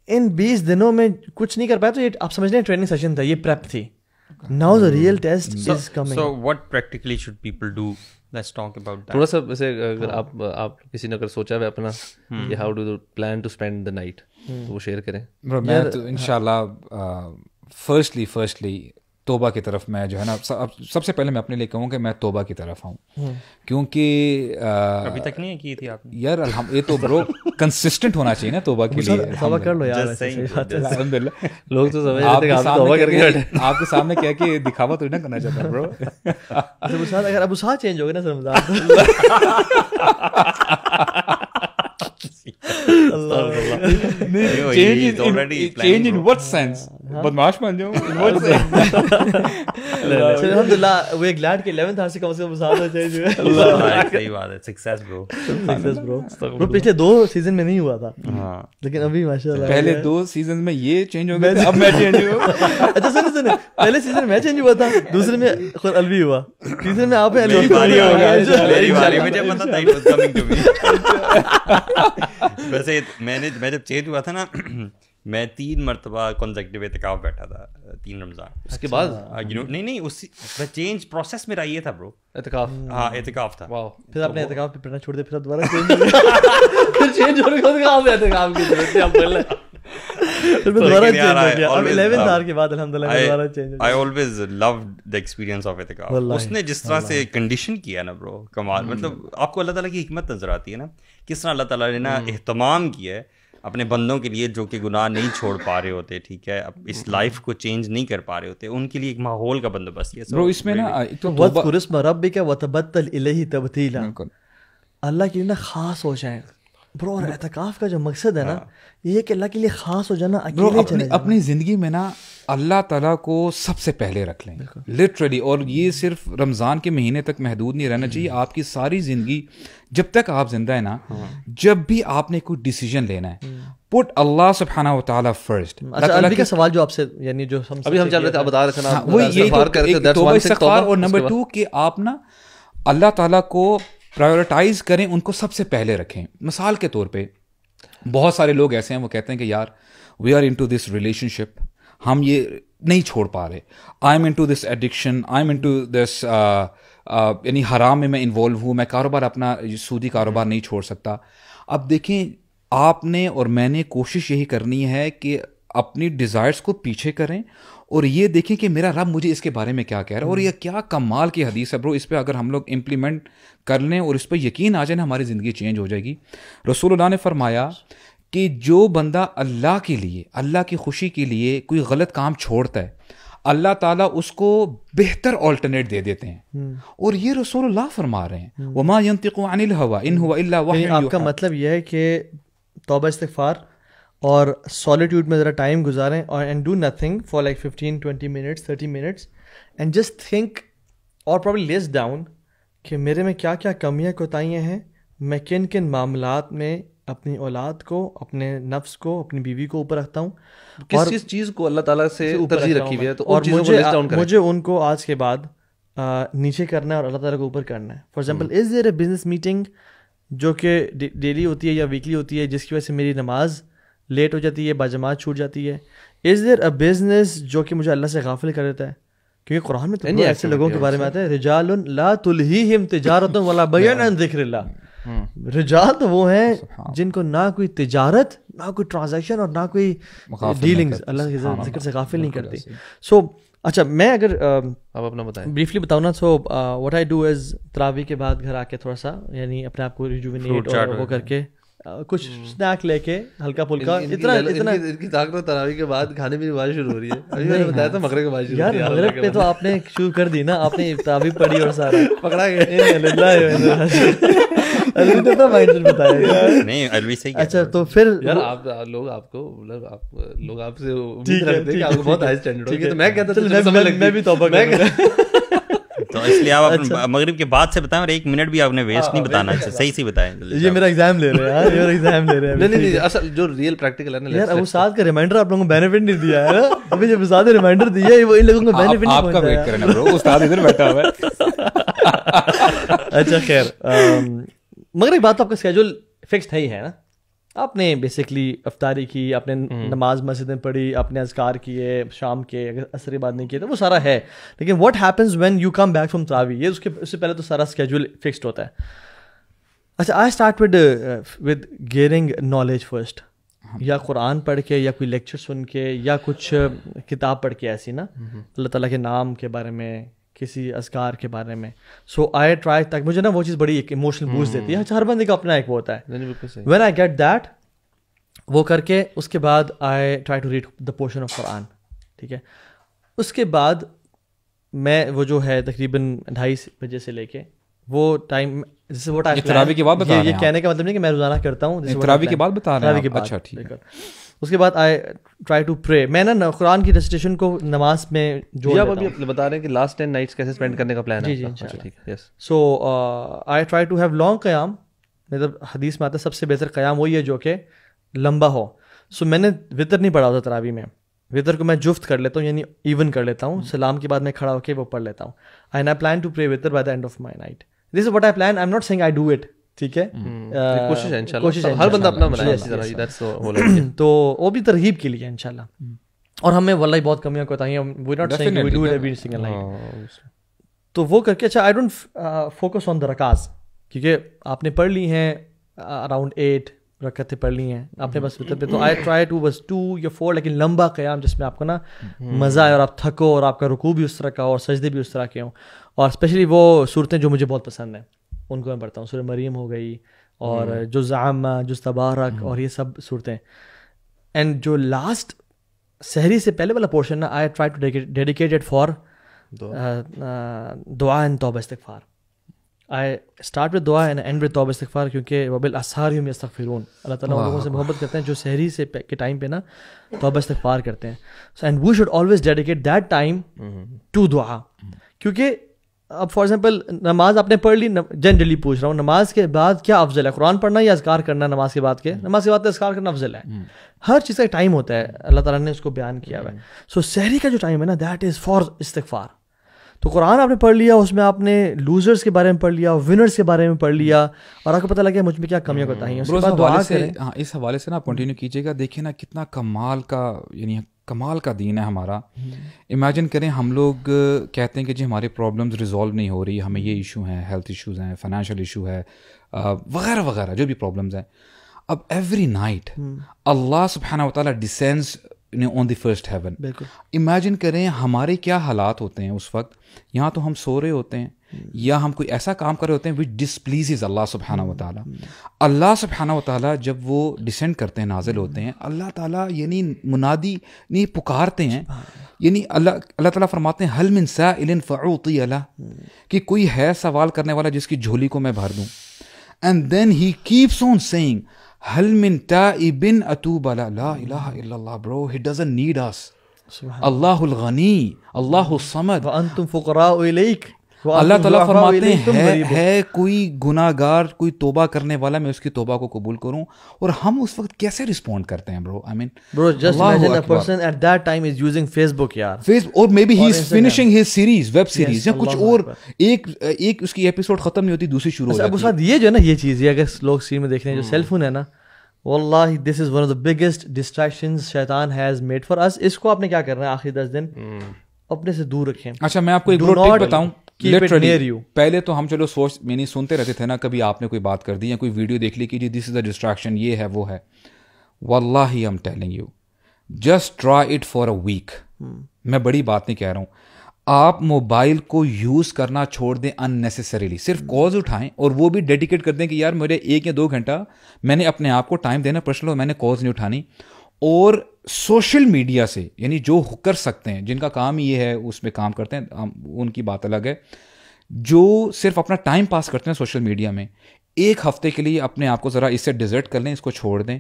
ان 20 دنوں میں کچھ نہیں کر پایا, تو یہ آپ سمجھ لیں ٹریننگ سیشن تھا, یہ پریپ تھی. Now the real test is coming. So what practically should people do? Let's talk about that. تھوڑا سا ویسے اگر آپ کسی نے اگر سوچا ہے اپنا کہ how do plan to spend the night, تو وہ شیئر کریں. میں تو انشاءاللہ فرسٹلی توبہ کی طرف میں جو ہے نا, سب سے پہلے میں اپنے لیے کہوں کہ میں توبہ کی طرف آؤں, کیونکہ ابھی تک نہیں کی تھی آپ نے یار. یہ تو برو کنسسٹنٹ ہونا چاہیے نا توبہ کے لیے. توبہ کر لو یار, الحمدللہ. لوگ تو سمجھ رہے تھے کہ آپ توبہ کر کے بیٹھے. آپ کے سامنے کیا کہ دکھاوا تو نہیں کرنا چاہتا برو. اگر ابو سعد چینج ہو گئے نا رمضان, چینج ان وٹ سینس, بدماش بن جاؤں. الحمدللہ وی آر گلیڈ کہ 11th آور سے کم ابو سعد چینج ہوئے. صحیح بات ہے, سکسیس برو. پچھلے 2 سیزن میں نہیں ہوا تھا, لیکن ابھی ماشاءاللہ پہلے 2 سیزن میں یہ چینج ہو گیا, اب میں چینج ہوا. اچھا سنیں, پہلے سیزن میں چینج ہوا تھا, دوسرے میں خود الوی ہوا, تیسرے میں آپ میری باری ہو گیا, میری باری. مجھے پتا تھا it was coming to me. ویسے میں جب چینج ہوا تھا نا, میں 3 مرتبہ کنزیکٹیو اعتکاف بیٹھا تھا 3 رمضان. اس کے بعد نہیں اس چینج پروسیس میرا یہ تھا برو, اعتکاف. ہاں اعتکاف تھا. پھر آپ نے اعتکاف پہ پڑھنا چھوڑ دیا, پھر دوبارہ پھر چینج ہونے کے بعد آپ اعتکاف کی ضرورت ہے, آپ پڑھ لیں. پھر دوبارہ چینج ہو گیا. اب 11th آور کے بعد الحمدللہ دوبارہ چینج ہو گیا. I always loved the experience of اعتکاف. اس نے جس طرح سے کنڈیشن کیا نا برو, کمال. مطلب آپ کو اللہ تعالیٰ کی حکمت نظر آتی ہے نا, کس طرح اللہ تعالیٰ نے نا اہتمام کیا ہے اپنے بندوں کے لیے جو کہ گناہ نہیں چھوڑ پا رہے ہوتے, ٹھیک ہے, اب اس لائف کو چینج نہیں کر پا رہے ہوتے, ان کے لیے ایک ماحول کا بندوبست کیا. برو اس میں نا وَاذْكُرِ اسْمَ رَبِّكَ وَتَبَتَّلْ إِلَيْهِ تَبْتِيلًا, اللہ کے لیے نا خاص ہو جائیں برو. اور اعتکاف کا جو مقصد ہے نا, یہ کہ اللہ کے لیے خاص ہو جانا. اپنی زندگی میں نا اللہ تعالیٰ کو سب سے پہلے رکھ لیں لٹرلی. اور یہ صرف رمضان کے مہینے تک محدود نہیں رہنا چاہیے, آپ کی ساری زندگی جب تک آپ زندہ ہیں نا, جب بھی آپ نے کوئی ڈیسیجن لینا ہے, پٹ اللہ سبحانہ و تعالیٰ فرسٹ. اللہ کا سوال جو آپ سے یعنی جو ابھی ہم چل رہے تھے, آپ بتا رہے تھے نا, وہ یہی توبہ استغفار. اور نمبر 2 کہ آپ نا اللہ تعالیٰ کو پرائیورٹائز کریں, ان کو سب سے پہلے رکھیں. مثال کے طور پہ بہت سارے لوگ ایسے ہیں وہ کہتے ہیں کہ یار we are into this relationship, ہم یہ نہیں چھوڑ پا رہے, I am into this addiction, I am into this, یعنی حرام میں انوالو ہوں, میں کاروبار اپنا سودی کاروبار نہیں چھوڑ سکتا. اب دیکھیں آپ نے اور میں نے کوشش یہی کرنی ہے کہ اپنی ڈیزائرس کو پیچھے کریں اور یہ دیکھیں کہ میرا رب مجھے اس کے بارے میں کیا کہہ رہا ہے. اور یہ کیا کمال کی حدیث ہے برو, اس پہ اگر ہم لوگ امپلیمنٹ کر لیں اور اس پہ یقین آ جائے نا, ہماری زندگی چینج ہو جائے گی. رسول اللہ نے فرمایا کہ جو بندہ اللہ کے لیے, اللہ کی خوشی کے لیے کوئی غلط کام چھوڑتا ہے, اللہ تعالیٰ اس کو بہتر آلٹرنیٹ دے دیتے ہیں. اور یہ رسول اللہ فرما رہے ہیں, وما ينطق عن الهوى ان هو الا وحی یوحی. آپ کا مطلب یہ ہے کہ توبہ استغفار اور سولیٹیوڈ میں ذرا ٹائم گزاریں اور and do nothing for like 15-20 minutes 30 minutes and just think اور پرابلی لیس ڈاؤن کہ میرے میں کیا کیا کمیاں کوتاہیاں ہیں, میں کن کن معاملات میں اپنی اولاد کو, اپنے نفس کو, اپنی بیوی کو اوپر رکھتا ہوں, کس چیز کو اللہ تعالیٰ سے ترجیح رکھی ہوئی ہے, تو اور مجھے ان کو آج کے بعد نیچے کرنا ہے اور اللہ تعالیٰ کو اوپر کرنا ہے. For example, is there a business meeting جو کہ ڈیلی ہوتی ہے یا ویکلی ہوتی ہے جس کی وجہ سے میری نماز لیٹ ہو جاتی ہے, باجماعت چھوٹ جاتی ہے. از دیر اے بزنس جو کہ مجھے اللہ سے غافل کر دیتا ہے, کیونکہ قرآن میں تو ایسے لوگوں کے بارے میں آتا ہے رجال لا تلہیہم تجارت ولا بیع عن ذکر اللہ. رجال تو وہ ہیں جن کو نہ کوئی تجارت, نہ کوئی ٹرانزیکشن اور نہ کوئی ڈیلنگز اللہ کے ذکر سے غافل نہیں کرتی. سو اچھا میں اگر آپ اپنا بتائیں بریفلی بتاؤں نا, so what I do is تراویح کے بعد گھر آ کے تھوڑا سا یعنی اپنے آپ کو ریجوینیٹ اور وہ کر کے کچھ اسنیک لے کے ہلکا پھلکا اتنا ان کی طاقت تراویح کے بعد کھانے پینے بات شروع ہو رہی ہے. ابھی میں نے بتایا تھا مغرب کے بعد شروع یار مغرب پہ تو آپ نے شروع کر دی نا, آپ نے تراویح پڑھی اور سارا پکڑا گیا. اچھا تو پھر یار آپ لوگ آپ کو مطلب لوگ آپ سے امید رکھتے ہیں کہ آپ کو بہت ہائی اسٹینڈرڈ ہوگی, تو میں کہتا میں بھی توبہ تو اس لیے آپ مغرب کے بعد سے بتائیں, اور 1 منٹ بھی آپ نے ویسٹ نہیں بتانا, صحیح سے بتائیں. یہ میرا ایگزام لے رہے ہیں, یہ ایگزام لے رہے ہیں. نہیں اصل جو ریئل پریکٹیکل ہے نا یار ابو سعد کا ریمائنڈر آپ لوگوں کو بینیفٹ نہیں دیا ہے نا, ابھی جو ابو سعد نے ریمائنڈر دیا ہے وہ ان لوگوں کو بینیفٹ نہیں آپ کا ویٹ کرنا برو, استاد ادھر بیٹھا ہوا ہے. اچھا خیر, مگر ایک بات تو آپ کا اسکیجول فکسڈ ہے ہی ہے نا, آپ نے بیسکلی افطاری کی, آپ نے نماز مسجد میں پڑھی, آپ نے اذکار کیے شام کے, اگر عصر بعد نہیں کیے تو وہ سارا ہے. لیکن what happens when you come back from تراویح, یہ اس سے پہلے تو سارا اسکیجول فکسڈ ہوتا ہے. اچھا آئی start with gearing knowledge first, یا قرآن پڑھ کے یا کوئی لیکچر سن کے یا کچھ کتاب پڑھ کے ایسی نا اللہ تعالیٰ کے نام کے بارے میں, کسی اذکار کے بارے میں. سو آئی ٹرائی, تاکہ مجھے نا وہ چیز بڑی ایک ایموشنل بوسٹ دیتی ہے. ہر بندے کا اپنا ایک وہ ہوتا ہے. وین آئی گیٹ دیٹ, وہ کر کے اس کے بعد I try to read the portion of Quran. ٹھیک ہے, اس کے بعد میں وہ جو ہے تقریباً 2:30 بجے سے لے کے وہ ٹائم, جیسے وہ ٹائم تراویح کے بعد بتا رہے ہیں, یہ کہنے کا مطلب نہیں کہ میں روزانہ کرتا ہوں, تراویح کے بعد بتا رہے ہیں. اچھا ٹھیک ہے. اس کے بعد آئی ٹرائی ٹو پرے. میں نا قرآن کی ریسیٹیشن کو نماز میں جو آپ ابھی بتا رہے ہیں کہ لاسٹ 10 نائٹس کیسے اسپینڈ کرنے کا پلان ہے. جی جی. So I try to have long قیام. مطلب حدیث میں آتا ہے سب سے بہتر قیام وہی ہے جو کہ لمبا ہو. سو میں نے وطر نہیں پڑھا ہوتا تراویح میں. وطر کو میں جفت کر لیتا ہوں, یعنی ایون کر لیتا ہوں, سلام کے بعد میں کھڑا ہو کے وہ پڑھ لیتا ہوں. And I plan to pray وطر by the end of my night. This is what I plan. I am not saying I do it. ٹھیک ہے, کوشش ہے انشاءاللہ, ہر بندہ اپنا بنائے اسی طرح. تو وہ بھی ترغیب کے لیے انشاءاللہ. اور ہمیں واللہ بہت کمیاں کوتاہیاں, we not saying we do it every single night. تو وہ کر کے اچھا آئی ڈونٹ فوکس آن دا رکعات, کیونکہ آپ نے پڑھ لی ہیں اراؤنڈ 8 رکعتیں پڑھ لی ہیں آپ نے بس وطر پہ. تو آئی ٹرائی ٹو بس 2 یا 4, لیکن لمبا قیام جس میں آپ کو نا مزہ آئے اور آپ تھکو اور آپ کا رکوع بھی اس طرح کا اور سجدے بھی اس طرح کے ہوں. اور اسپیشلی وہ صورتیں جو مجھے بہت پسند ہیں ان کو میں پڑھتا ہوں. سورہ مریم ہو گئی اور جو زعامہ, جو تبارک, اور یہ سب صورتیں. اینڈ جو لاسٹ سحری سے پہلے والا پورشن نا, I try to dedicate it for دعا اینڈ توبہ استغفار. آئی اسٹارٹ ود دعا اینڈ اینڈ ود توبہ استغفار, کیونکہ وبالاسحار هم یستغفرون, اللہ تعالیٰ ان لوگوں سے محبت کرتے ہیں جو سحری سے کے ٹائم پہ نا توبہ استغفار کرتے ہیں. And we should always dedicate that time to دعا. کیونکہ اب فار ایگزامپل نماز آپ نے پڑھ لی, جنرلی پوچھ رہا ہوں, نماز کے بعد کیا افضل ہے, قرآن پڑھنا یا اذکار کرنا؟ نماز کے بعد کے, نماز کے بعد اذکار کرنا افضل ہے. ہر چیز کا ایک ٹائم ہوتا ہے, اللہ تعالیٰ نے اس کو بیان کیا ہوا ہے. سو سحری کا جو ٹائم ہے نا, دیٹ از فار استغفار. تو قرآن آپ نے پڑھ لیا, اس میں آپ نے لوزرس کے بارے میں پڑھ لیا, ونرس کے بارے میں پڑھ لیا, اور آپ کو پتہ لگا مجھ میں کیا کمیاں کوتاہیاں ہیں. اس کے بعد دعا کریں. ہاں, اس حوالے سے نا آپ کنٹینیو کیجیے گا. دیکھیں نا کتنا کمال کا, یعنی کمال کا دین ہے ہمارا. امیجن کریں ہم لوگ کہتے ہیں کہ جی ہماری پرابلمز ریزالو نہیں ہو رہی, ہمیں یہ ایشو ہیں, ہیلتھ ایشوز ہیں, فائنینشیل ایشو ہے, وغیرہ وغیرہ جو بھی پرابلمز ہیں. اب ایوری نائٹ اللہ سبحانہ و تعالیٰ ڈسینڈز آن دی فرسٹ ہیون. بالکل امیجن کریں ہمارے کیا حالات ہوتے ہیں اس وقت. یہاں تو ہم سو رہے ہوتے ہیں یا ہم کوئی ایسا کام کر رہے ہوتے ہیں وچ ڈسپلیزز اللہ سبحانہ و تعالیٰ. اللہ سبحانہ و تعالیٰ جب وہ ڈسینڈ کرتے ہیں, نازل ہوتے ہیں, اللہ تعالیٰ یعنی منادی نہیں پکارتے ہیں, یعنی اللہ تعالیٰ فرماتے ہیں حل من سائل فأعطی لہ, کہ کوئی ہے سوال کرنے والا جس کی جھولی کو میں بھر دوں. And then he keeps on saying حل من تائب اتوب لہ. لا الہ الا اللہ برو, ہی ڈزنٹ نیڈ اس. اللہ الغنی, اللہ الصمد, وانتم فقراء الیک. اللہ تعالیٰ فرماتے ہیں ہے کوئی گناہ گار, کوئی توبہ کرنے والا, میں اس کی توبہ کو قبول کروں. اور ہم اس وقت کیسے رسپونڈ کرتے ہیں برو؟ آئی مین برو just imagine a person at that time is using Facebook یار, اور maybe he is finishing his series, web series یا کچھ اور, ایک اس کی ایپیسوڈ ختم نہیں ہوتی دوسری شروع ہو جاتی ہے. ابو سعد یہ جو ہے نا, یہ چیز یہ اگر لوگ اسکرین میں دیکھ رہے ہیں, جو سیل فون ہے نا, واللہ this is one of the biggest distractions شیطان ہیز میڈ فار اس. اس کو آپ نے کیا کرنا ہے آخری 10 دن, اپنے سے دور رکھیں. اچھا میں آپ کو ایک ٹک بتاؤں, پہلے تو ہم چلو نہیں سنتے رہتے تھے نا, کبھی آپ نے کوئی بات کر دی یا کوئی ویڈیو دیکھ لی کہ جی دس از اے ڈسٹریکشن, یہ ہے وہ ہے. واللہ I am telling you just try it for a week. میں بڑی بات نہیں کہہ رہا ہوں, آپ موبائل کو یوز کرنا چھوڑ دیں اننیسیسریلی, صرف کالز اٹھائیں اور وہ بھی ڈیڈیکیٹ کر دیں کہ یار میرے 1 یا 2 گھنٹہ میں نے اپنے آپ کو ٹائم دینا پرسنل, میں نے کالز نہیں اٹھانی. اور سوشل میڈیا سے یعنی جو کر سکتے ہیں, جن کا کام یہ ہے اس میں کام کرتے ہیں, ان کی بات الگ ہے. جو صرف اپنا ٹائم پاس کرتے ہیں سوشل میڈیا میں, 1 ہفتے کے لیے اپنے آپ کو ذرا اس سے ڈیزرٹ کر لیں, اس کو چھوڑ دیں,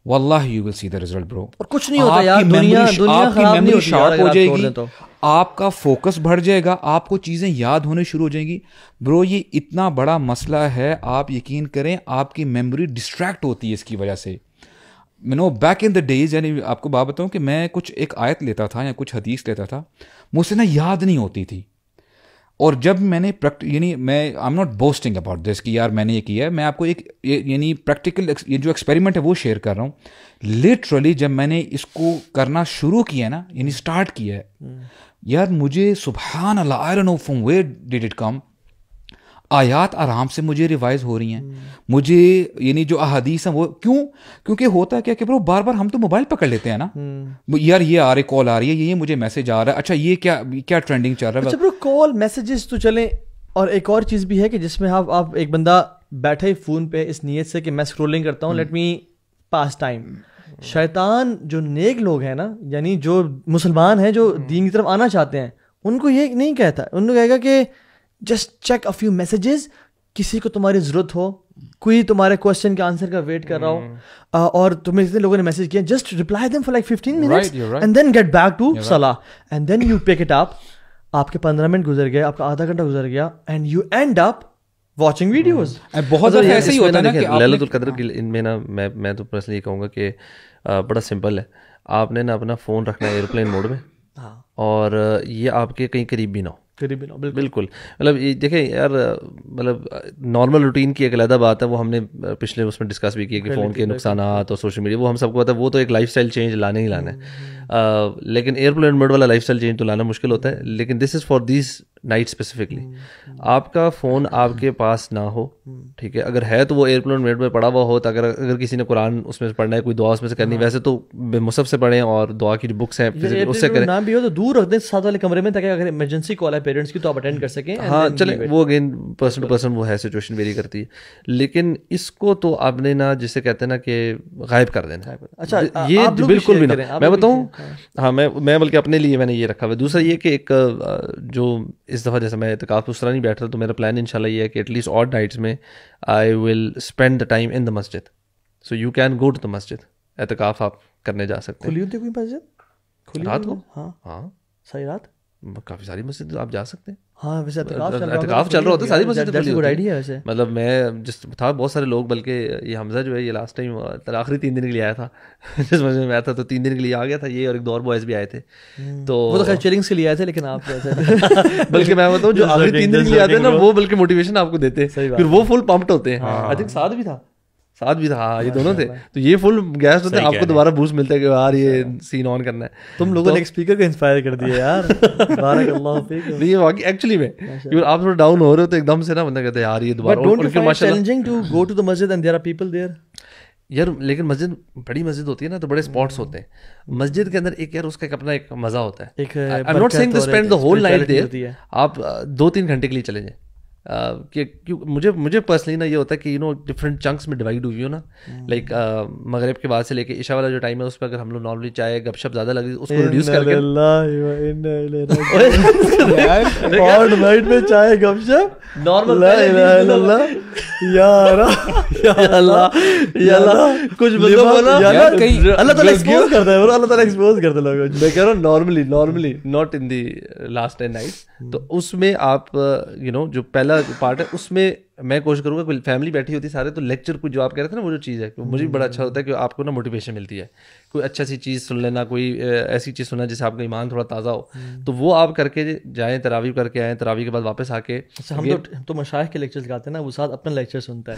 واللہ you will C the result برو. اور کچھ نہیں ہوتا یار, دنیا خراب نہیں ہوتی شارپ ہو جائے گی, آپ کا فوکس بڑھ جائے گا, آپ کو چیزیں یاد ہونے شروع ہو جائیں گی. برو یہ اتنا بڑا مسئلہ ہے, آپ یقین کریں آپ کی میموری ڈسٹریکٹ ہوتی ہے اس کی وجہ سے. بیک ان دا ڈیز, یعنی آپ کو بات بتاؤں کہ میں کچھ ایک آیت لیتا تھا یا کچھ حدیث لیتا تھا, مجھ سے نا یاد نہیں ہوتی تھی. اور جب میں نے یعنی میں آئی am not boosting about this کہ یار میں نے یہ کیا ہے, میں آپ کو ایک یعنی پریکٹیکل یہ جو ایکسپیریمنٹ ہے وہ شیئر کر رہا ہوں. لٹرلی جب میں نے اس کو کرنا شروع کیا نا, یعنی اسٹارٹ کیا ہے, یار مجھے سبحان اللہ I don't know from where did it come, آیات آرام سے مجھے ریوائز ہو رہی ہیں. مجھے یعنی جو احادیث ہیں وہ کیونکہ ہوتا ہے کیا کہ برو بار بار ہم تو موبائل پکڑ لیتے ہیں نا, یار یہ آ رہی کال آ رہی ہے, یہ مجھے میسج آ رہا ہے, اچھا یہ کیا ٹرینڈنگ چل رہا ہے. اچھا برو کال میسیجز تو چلیں, اور ایک اور چیز بھی ہے کہ جس میں آپ ایک بندہ بیٹھے فون پہ اس نیت سے کہ میں اسکرولنگ کرتا ہوں, لیٹ می پاس ٹائم. شیطان جو نیک لوگ ہیں نا, یعنی جو مسلمان ہیں جو دین کی طرف آنا چاہتے ہیں, ان کو یہ نہیں کہتا, ان کو کہے گا کہ just check a few messages, کسی کو تمہاری ضرورت ہو, کوئی تمہارے کوشچن کے آنسر کا ویٹ کر رہا ہو, اور تمہیں اتنے لوگوں نے میسج کیا, just reply them for like 15 minutes and then get back to صلاح, and then you pick it up. آپ کے 15 منٹ گزر گئے, آپ کا آدھا گھنٹہ گزر گیا, and you and up watching videos. بہت زیادہ ایسے ہی ہوتا ہے نا کہ لیلۃ القدر کی ان میں نا, میں تو پرسنلی کہوں گا کہ بڑا سمپل ہے. آپ نے نا اپنا فون رکھنا ہے ایئرپلین موڈ میں, اور یہ آپ کے کہیں قریب بھی نہ ہو, بالکل. مطلب یہ دیکھیں یار, مطلب نارمل روٹین کی ایک علیحدہ بات ہے, وہ ہم نے پچھلے اس میں ڈسکس بھی کیا کہ فون کے نقصانات اور سوشل میڈیا, وہ ہم سب کو پتا ہے, وہ تو ایک لائف اسٹائل چینج لانا ہی لانا ہے. لیکن ایئرپلین موڈ والا لائف اسٹائل چینج تو لانا مشکل ہوتا ہے. لیکن this is for these night specifically. آپ کا فون آپ کے پاس نہ ہو, ٹھیک ہے, اگر ہے تو وہ ایئرپلین موڈ میں پڑا ہوا ہو, تو اگر کسی نے قرآن اس میں سے پڑھنا ہے, کوئی دعا اس میں سے کرنی, ویسے تو مصحف سے پڑھیں, اور دعا کی جو بکس ہیں اس سے کریں. نہ بھی ہو تو دور رکھ دیں ساتھ والے کمرے میں, تاکہ اگر ایمرجنسی کال ہے پیرنٹس کی تو آپ اٹینڈ کر سکیں. ہاں چلیں, وہ اگین پرسن ٹو پرسن وہ ہے, سچویشن ویری کرتی ہے. لیکن اس کو تو آپ نے نا, جسے کہتے ہیں نا کہ غائب کر دینا. اچھا یہ بالکل بھی نہ, میں بتاؤں, ہاں میں بلکہ اپنے لیے میں نے یہ رکھا ہوا ہے. دوسرا یہ کہ ایک جو اس دفعہ جیسے میں اعتکاف اس طرح نہیں بیٹھ رہا, تو میرا پلان انشاءاللہ یہ ہے کہ ایٹ لیسٹ آڈ نائٹس میں آئی will spend the time in the مسجد. So you can go to the مسجد, اعتکاف آپ کرنے جا سکتے ہیں. کھلی ہوتی ہے کوئی مسجد رات کو؟ ہاں صحیح رات, کافی ساری مسجد آپ جا سکتے ہیں. ہاں ویسے اعتکاف چل رہا ہوتا ہے, ساری مسجد کھلی ہوتی آئیڈیا ہے ویسے. مطلب میں جس تھا بہت سارے لوگ, بلکہ یہ حمزہ جو ہے یہ لاسٹ ٹائم آخری 3 دن کے لیے آیا تھا, جس مسجد میں آیا تھا تو 3 دن کے لیے آ گیا تھا, یہ اور ایک دو اور بوائز بھی آئے تھے. تو وہ تو خیر چیلنگس کے لیے آئے تھے, لیکن آپ بلکہ میں بتاؤں جو آخری 3 دن کے لیے آتے ہیں نا, وہ بلکہ موٹیویشن آپ کو دیتے ہیں, پھر وہ فل پمپڈ ہوتے ہیں. آئی تھنک ساتھ بھی تھا, ہاں یہ دونوں تھے, تو یہ فل گیس ہوتے ہیں, آپ کو دوبارہ بوسٹ ملتا ہے کہ یار یہ سین آن کرنا ہے. تم لوگوں نے ایک اسپیکر کو انسپائر کر دیا یار, بارک اللہ فیک. یہ واقعی ایکچولی میں آپ تھوڑا ڈاؤن ہو رہے ہو تو ایک دم سے نا بندہ کہتا ہے یار یہ دوبارہ challenging to go to the مسجد and there are people there. یار لیکن مسجد بڑی مسجد ہوتی ہے نا, تو بڑے اسپاٹس ہوتے ہیں مسجد کے اندر, ایک یار اس کا اپنا ایک مزہ ہوتا ہے. I am not saying to spend the whole night there, آپ 2-3 گھنٹے کے لیے چلے جائیں. کہ مجھے پرسنلی نا یہ ہوتا ہے کہ ڈفرینٹ چنکس میں ڈیوائڈ ہوئی ہو نا, لائک مغرب کے بعد سے لے کے عشاء والا جو ٹائم ہے اس پہ اگر ہم لوگ نارملی چائے گپ شپ زیادہ لگ رہی ہے, اس کو ریڈیوس کر کے نائٹ میں چائے گپ شپ نارمل, کچھ اللہ تعالیٰ ایکسپوز کرتا ہے, اللہ تعالیٰ ایکسپوز کرتا ہے لوگوں. میں کہہ رہا ہوں normally not in the last 10 nights. تو اس میں آپ جو پہلا پارٹ ہے اس میں میں کوشش کروں گا, کوئی فیملی بیٹھی ہوتی ہے سارے, تو لیکچر کو جو آپ کہہ رہے تھے نا, وہ جو چیز ہے مجھے بھی بڑا اچھا ہوتا ہے کہ آپ کو نا موٹیویشن ملتی ہے, کوئی اچھا سی چیز سن لینا, کوئی ایسی چیز سننا جس سے آپ کا ایمان تھوڑا تازہ ہو, تو وہ آپ کر کے جائیں, تراویح کر کے آئیں, تراویح کے بعد واپس آ کے. ہم تو مشائخ کے لیکچر لگاتے ہیں نا, وہ ساتھ اپنا لیکچر سنتا ہے.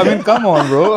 I mean come on bro.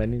many.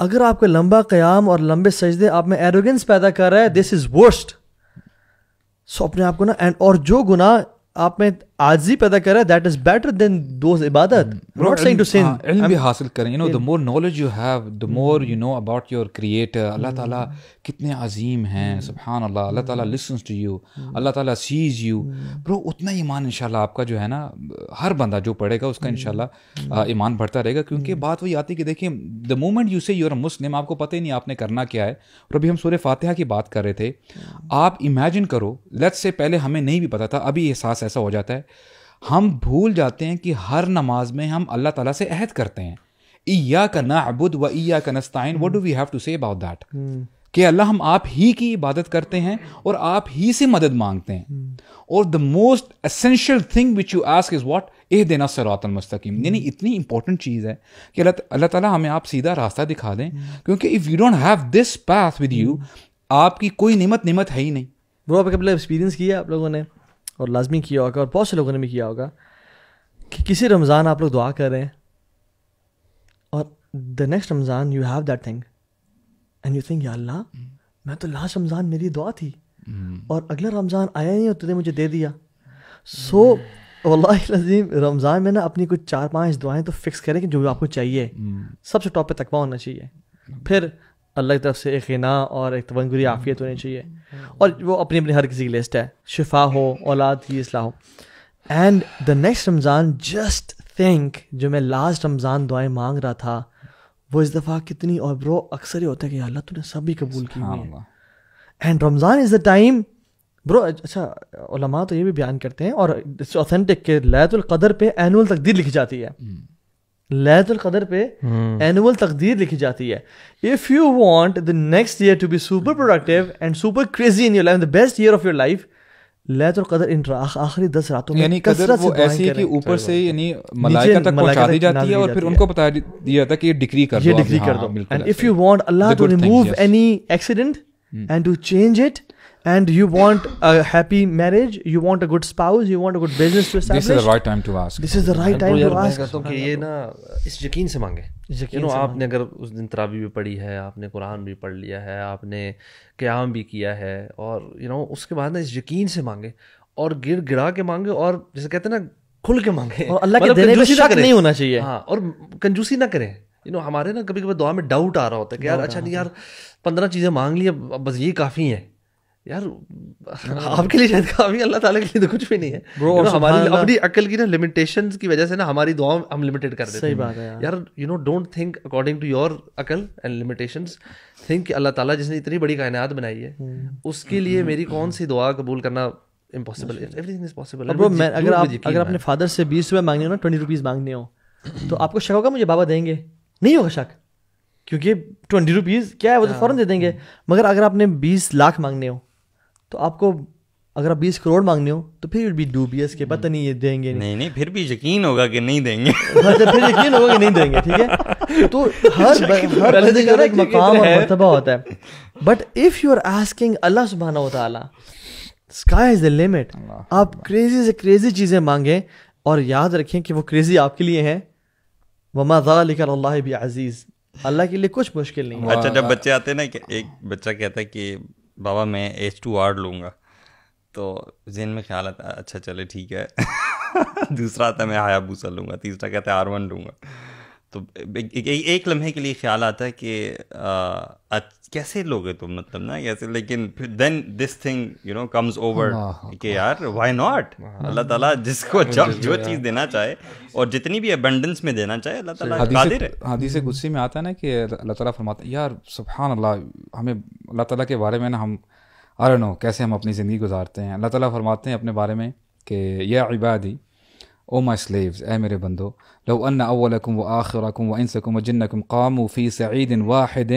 اگر آپ کا لمبا قیام اور لمبے سجدے آپ میں ایروگنس پیدا کر رہا ہے, دس از ورسٹ. سو اپنے آپ کو نا, اور جو گناہ آپ میں عاجزی پیدا کر رہا ہے, that is better than those عبادت. علم بھی حاصل کریں, the more knowledge you have, the more you know about your creator. اللہ تعالیٰ کتنے عظیم ہیں, سبحان اللہ. اللہ تعالیٰ listens to you, اللہ تعالیٰ sees you. برو اتنا ایمان انشاءاللہ آپ کا جو ہے نا, ہر بندہ جو پڑھے گا اس کا انشاءاللہ ایمان بڑھتا رہے گا. کیونکہ بات وہی آتی ہے کہ دیکھیں, the moment you say you're a Muslim, آپ کو پتہ ہی نہیں آپ نے کرنا کیا ہے. اور ابھی ہم سورہ فاتحہ کی بات کر رہے تھے, آپ امیجن کرو, لیٹس سے پہلے ہمیں نہیں بھی پتا تھا, ابھی احساس ایسا ہو جاتا ہے, ہم بھول جاتے ہیں کہ ہر نماز میں ہم اللہ تعالیٰ سے عہد کرتے ہیں, ایاک نعبد و ایاک نستعین. what do we have to say about that? کہ اللہ ہم آپ ہی کی عبادت کرتے ہیں اور آپ ہی سے مدد مانگتے ہیں. اور the most essential thing which you ask is what? اہدنا الصراط المستقیم. یعنی اتنی امپورٹنٹ چیز ہے کہ اللہ تعالیٰ ہمیں آپ سیدھا راستہ دکھا دیں, کیونکہ if you don't have this path with you, آپ کی کوئی نعمت ہے ہی نہیں. وہ آپ کبھی ایکسپیرینس کیا آپ لوگوں نے, اور لازمی کیا ہوگا, اور بہت سے لوگوں نے بھی کیا ہوگا, کہ کسی رمضان آپ لوگ دعا کر رہے ہیں اور دا next Ramzan you have that thing and you think یا اللہ میں تو لاسٹ رمضان میری دعا تھی اور اگلا رمضان آیا نہیں اور تو نے مجھے دے دیا. سو واللہ العظیم رمضان میں نا اپنی کچھ 4-5 دعائیں تو فکس کریں کہ جو آپ کو چاہیے. سب سے ٹاپ پہ تقویٰ ہونا چاہیے, پھر اللہ کی طرف سے ایک غنا اور ایک تونگری عافیت ہونی چاہیے, اور وہ اپنی اپنی ہر کسی کی لسٹ ہے, شفا ہو, اولاد کی اصلاح ہو. And the next Ramzan just think جو میں لاسٹ رمضان دعائیں مانگ رہا تھا وہ اس دفعہ کتنی, اور برو اکثر یہ ہوتا ہے کہ اللہ تو نے سب بھی قبول کی ہوئی ہیں. And Ramzan is the time برو. اچھا علماء تو یہ بھی بیان کرتے ہیں, اور اٹس اوتھینٹک, کہ لیلۃ القدر پہ اینول تقدیر لکھی جاتی ہے. لیلۃ القدر پہ اینول تقدیر لکھی جاتی ہے. If you want the next year to be super productive and super crazy in your life, the best year of your life, لیلۃ القدر ان آخری 10 راتوں میں یعنی قدر وہ ایسی ہے کہ اوپر سے یعنی ملائکہ تک پہنچا دی جاتی ہے, اور پھر ان کو بتا دیا جاتا ہے کہ یہ ڈگری کر دو. And if you want Allah to remove any accident and to change it, and you want a happy marriage, you want a good spouse, you want a good business to establish, this is the right time to ask. This is the right time to ask. میں کہتا ہوں کہ یہ نا اس یقین سے مانگے. آپ نے اگر اس دن تراویح بھی پڑھی ہے, آپ نے قرآن بھی پڑھ لیا ہے, آپ نے قیام بھی کیا ہے, اور اس کے بعد نا اس یقین سے مانگے, اور گڑا کے مانگے, اور جیسے کہتے ہیں نا کھل کے مانگے, اور اللہ کے دینے میں شک نہیں ہونا چاہیے. ہاں, اور کنجوسی نہ کریں. ہمارے نا کبھی کبھی دعا میں ڈاؤٹ آ رہا ہوتا ہے کہ یار اچھا نہیں یار 15 چیزیں مانگ لی, بس یہ کافی ہیں. یار آپ کے لیے شاید کافی, اللہ تعالیٰ کے لیے تو کچھ بھی نہیں ہے. ہماری اپنی عقل کی نا لمیٹیشنز کی وجہ سے نا ہماری دعاؤں ہم لمیٹیڈ کر دیتے ہیں. صحیح بات ہے یار don't think according to your عقل اینڈ لمیٹیشنز. تھنک کہ اللہ تعالیٰ جس نے اتنی بڑی کائنات بنائی ہے اس کے لیے میری کون سی دعا قبول کرنا امپاسبل ہے. Everything is possible. اگر اپنے فادر سے 20 روپے مانگنے ہو نا, 20 روپیز مانگنے ہو, تو آپ کو شک ہوگا مجھے بابا دیں گے, نہیں ہوگا شک, کیونکہ 20 روپیز کیا ہے وہ تو فوراً دے دیں گے. مگر اگر آپ نے 20 لاکھ مانگنے ہو تو آپ کو, اگر آپ 20 کروڑ مانگنے ہو تو پھر بھی ڈوبیس کے پتہ نہیں یہ دیں گے نہیں, پھر بھی یقین ہوگا کہ نہیں دیں گے. پھر یقین ہوگا کہ نہیں دیں گے, ٹھیک ہے. تو ہر بندے کا ایک مقام اور مرتبہ ہوتا ہے. But if you are asking Allah سبحانہ و تعالیٰ, اسکائی از دا لمٹ. آپ کریزی سے کریزی چیزیں مانگیں, اور یاد رکھیں کہ وہ کریزی آپ کے لیے ہیں. وما ذلک علی اللہ بعزیز, اللہ کے لیے کچھ مشکل نہیں ہے. اچھا جب بچے آتے ہیں نا, کہ ایک بچہ کہتا ہے کہ بابا میں H2R لوں گا, تو ذہن میں خیال آتا ہے اچھا چلے ٹھیک ہے. دوسرا آتا ہے میں ہایابوسا لوں گا, تیسرا کہتا ہے R1 لوں گا. تو ایک لمحے کے لیے خیال آتا ہے کہ کیسے لوگے تم, مطلب نا کیسے, لیکن دین دس تھنگ کمز اوور کہ یار وائی ناٹ. اللہ تعالیٰ جس کو جو چیز دینا چاہے اور جتنی بھی ابنڈنس میں دینا چاہے, اللہ تعالیٰ قادر ہے. حدیث قدسی میں آتا ہے نا کہ اللہ تعالیٰ فرماتا ہے, یار سبحان اللہ, ہمیں اللہ تعالیٰ کے بارے میں نا ہم I don't know کیسے ہم اپنی زندگی گزارتے ہیں. اللہ تعالیٰ فرماتے ہیں اپنے بارے میں کہ یا عبادی, او مائی سلیوز, اے میرے بندو, لو ان اولکم و آخرکم و انسکم و جنکم قاموا فی سعید واحد,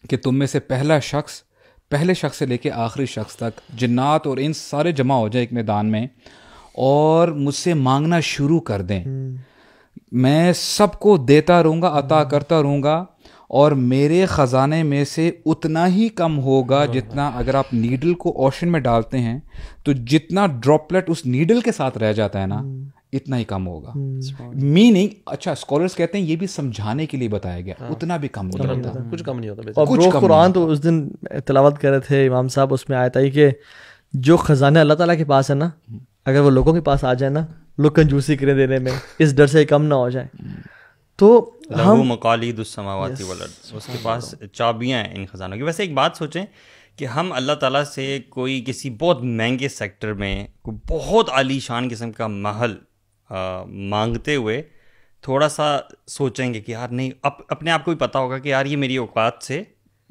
کہ تم میں سے پہلا شخص, پہلے شخص سے لے کے آخری شخص تک, جنات اور انس سارے جمع ہو جائے ایک میدان میں, اور مجھ سے مانگنا شروع کر دیں, میں سب کو دیتا رہوں گا, عطا کرتا رہوں گا, اور میرے خزانے میں سے اتنا ہی کم ہوگا جتنا اگر آپ نیڈل کو اوشن میں ڈالتے ہیں تو جتنا ڈراپلیٹ اس نیڈل کے ساتھ رہ جاتا ہے نا, اتنا ہی کم ہوگا. میننگ اچھا اسکالرس کہتے ہیں یہ بھی سمجھانے کے لیے بتایا گیا, اتنا بھی کم نہیں ہوتا, کچھ کم نہیں ہوتا. اور برو قرآن تو اس دن تلاوت کر رہے تھے امام صاحب, اس میں آیت آئی کہ جو خزانے اللہ تعالیٰ کے پاس ہے نا, اگر وہ لوگوں کے پاس آ جائے نا, لوگ کنجوسی کریں دینے میں, اس ڈر سے کم نہ ہو جائے. تو لہو مقالید السماوات والارض, اس کے پاس چابیاں ہیں ان خزانوں کی. ویسے ایک بات سوچیں کہ ہم اللہ تعالیٰ سے کوئی کسی بہت مہنگے سیکٹر میں کوئی بہت عالی شان قسم کا محل مانگتے ہوئے تھوڑا سا سوچیں گے کہ یار نہیں, اپنے آپ کو بھی پتہ ہوگا کہ یار یہ میری اوقات سے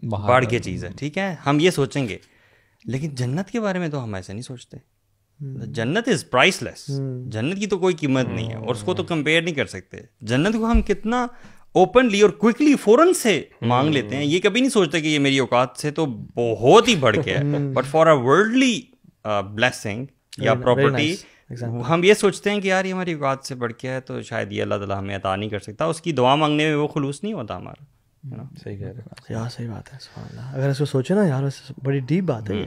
بڑھ کے چیز ہے, ٹھیک ہے, ہم یہ سوچیں گے. لیکن جنت کے بارے میں تو ہم ایسے نہیں سوچتے. جنت از پرائس لیس, جنت کی تو کوئی قیمت نہیں ہے, اور اس کو تو کمپیئر نہیں کر سکتے. جنت کو ہم کتنا اوپنلی اور کوئکلی فوراً سے مانگ لیتے ہیں, یہ کبھی نہیں سوچتے کہ یہ میری اوقات سے تو بہت ہی بڑھ کے ہے. But for a worldly blessing یا پراپرٹی ہم یہ سوچتے ہیں کہ یار یہ ہماری اوقات سے بڑھ کے ہے, تو شاید یہ اللہ تعالیٰ ہمیں عطا نہیں کر سکتا. اس کی دعا مانگنے میں وہ خلوص نہیں ہوتا ہمارا. صحیح کہہ رہے ہیں یار, صحیح بات ہے. سبحان اللہ, اگر اس کو سوچے نا یار, بڑی ڈیپ بات ہے.